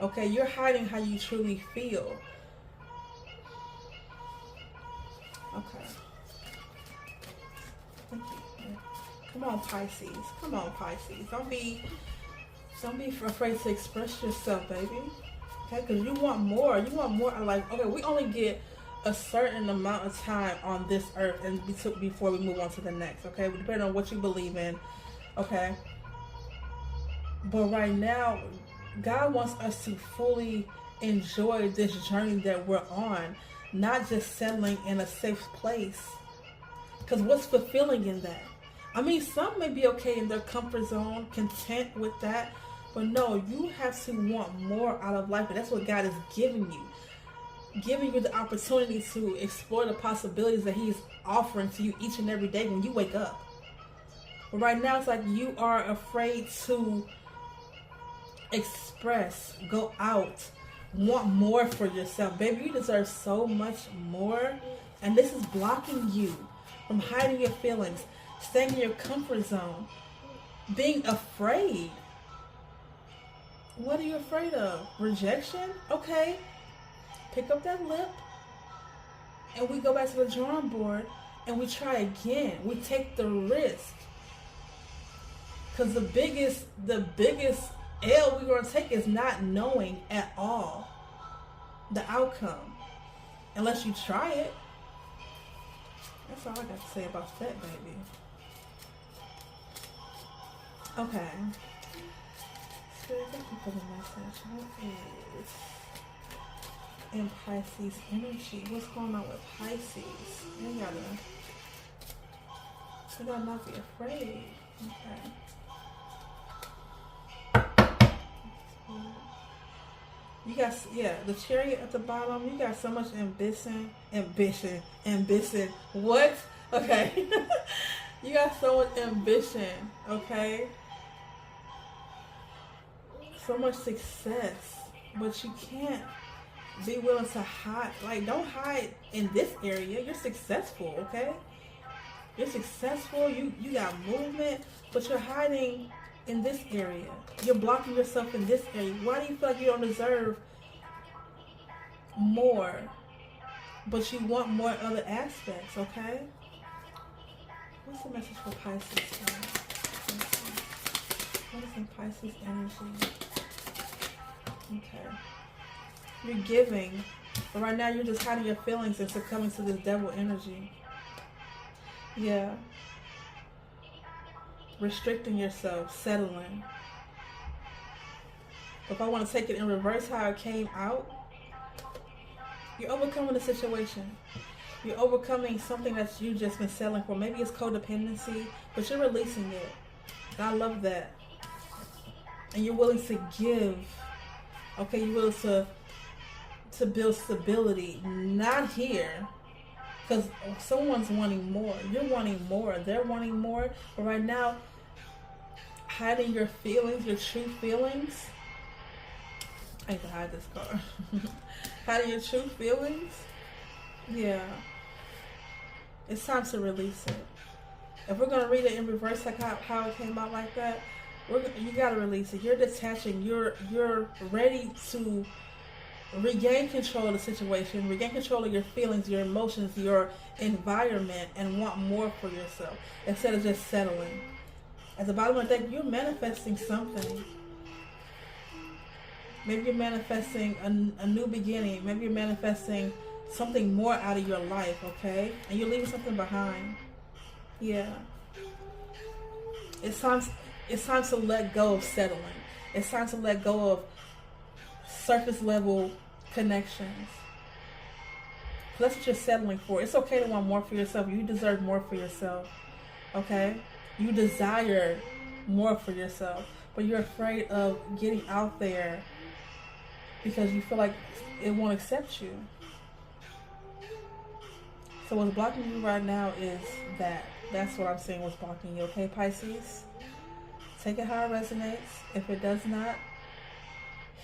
Okay, you're hiding how you truly feel. Okay. Thank you. Come on, Pisces. Come on, Pisces. Don't be afraid to express yourself, baby. Okay, because you want more. You want more. Like, okay, we only get a certain amount of time on this earth and before we move on to the next. Okay, depending on what you believe in. Okay, but right now, God wants us to fully enjoy this journey that we're on, not just settling in a safe place. Because what's fulfilling in that? I mean, some may be okay in their comfort zone, content with that, but no, you have to want more out of life, and that's what God is giving you the opportunity to explore the possibilities that He's offering to you each and every day when you wake up. But right now, it's like you are afraid to express, go out, want more for yourself. Baby, you deserve so much more, and this is blocking you from hiding your feelings, staying in your comfort zone, being afraid. What are you afraid of? Rejection? Okay. Pick up that lip and we go back to the drawing board and we try again. We take the risk. Because the biggest L we're going to take is not knowing at all the outcome. Unless you try it. That's all I got to say about that, baby. Okay. Spirit, thank you for the message. What is in Pisces energy? What's going on with Pisces? You gotta not be afraid. Okay. You got, the Chariot at the bottom. You got so much ambition. What? Okay. You got so much ambition. Okay. So much success, but you can't be willing to hide. Like, don't hide in this area. You're successful, okay? You're successful. You got movement, but you're hiding in this area. You're blocking yourself in this area. Why do you feel like you don't deserve more, but you want more other aspects, okay? What's the message for Pisces? What is in Pisces energy? Okay. You're giving, but right now you're just hiding your feelings and succumbing to this devil energy. Yeah. restricting yourself, settling. If I want to take it in reverse, how it came out, you're overcoming the situation. You're overcoming something that you've just been settling for. Maybe it's codependency, but you're releasing it. And I love that. And you're willing to give. Okay, you're willing to build stability. Not here. Because someone's wanting more. You're wanting more. They're wanting more. But right now, hiding your feelings, your true feelings. I hate to hide this card. Hiding your true feelings. Yeah. It's time to release it. If we're going to read it in reverse, like how it came out like that, you got to release it. You're detaching. You're ready to regain control of the situation, regain control of your feelings, your emotions, your environment, and want more for yourself instead of just settling. At the bottom of the deck, you're manifesting something. Maybe you're manifesting a new beginning. Maybe you're manifesting something more out of your life, okay? And you're leaving something behind. Yeah. It's time to let go of settling. It's time to let go of surface level connections. That's what you're settling for. It's okay to want more for yourself. You deserve more for yourself. Okay? You desire more for yourself. But you're afraid of getting out there because you feel like it won't accept you. So what's blocking you right now is that. That's what I'm saying, what's blocking you. Okay, Pisces? Take it how it resonates. If it does not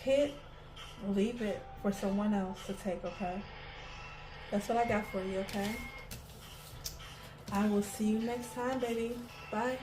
hit, leave it for someone else to take, okay? That's what I got for you, okay? I will see you next time, baby. Bye.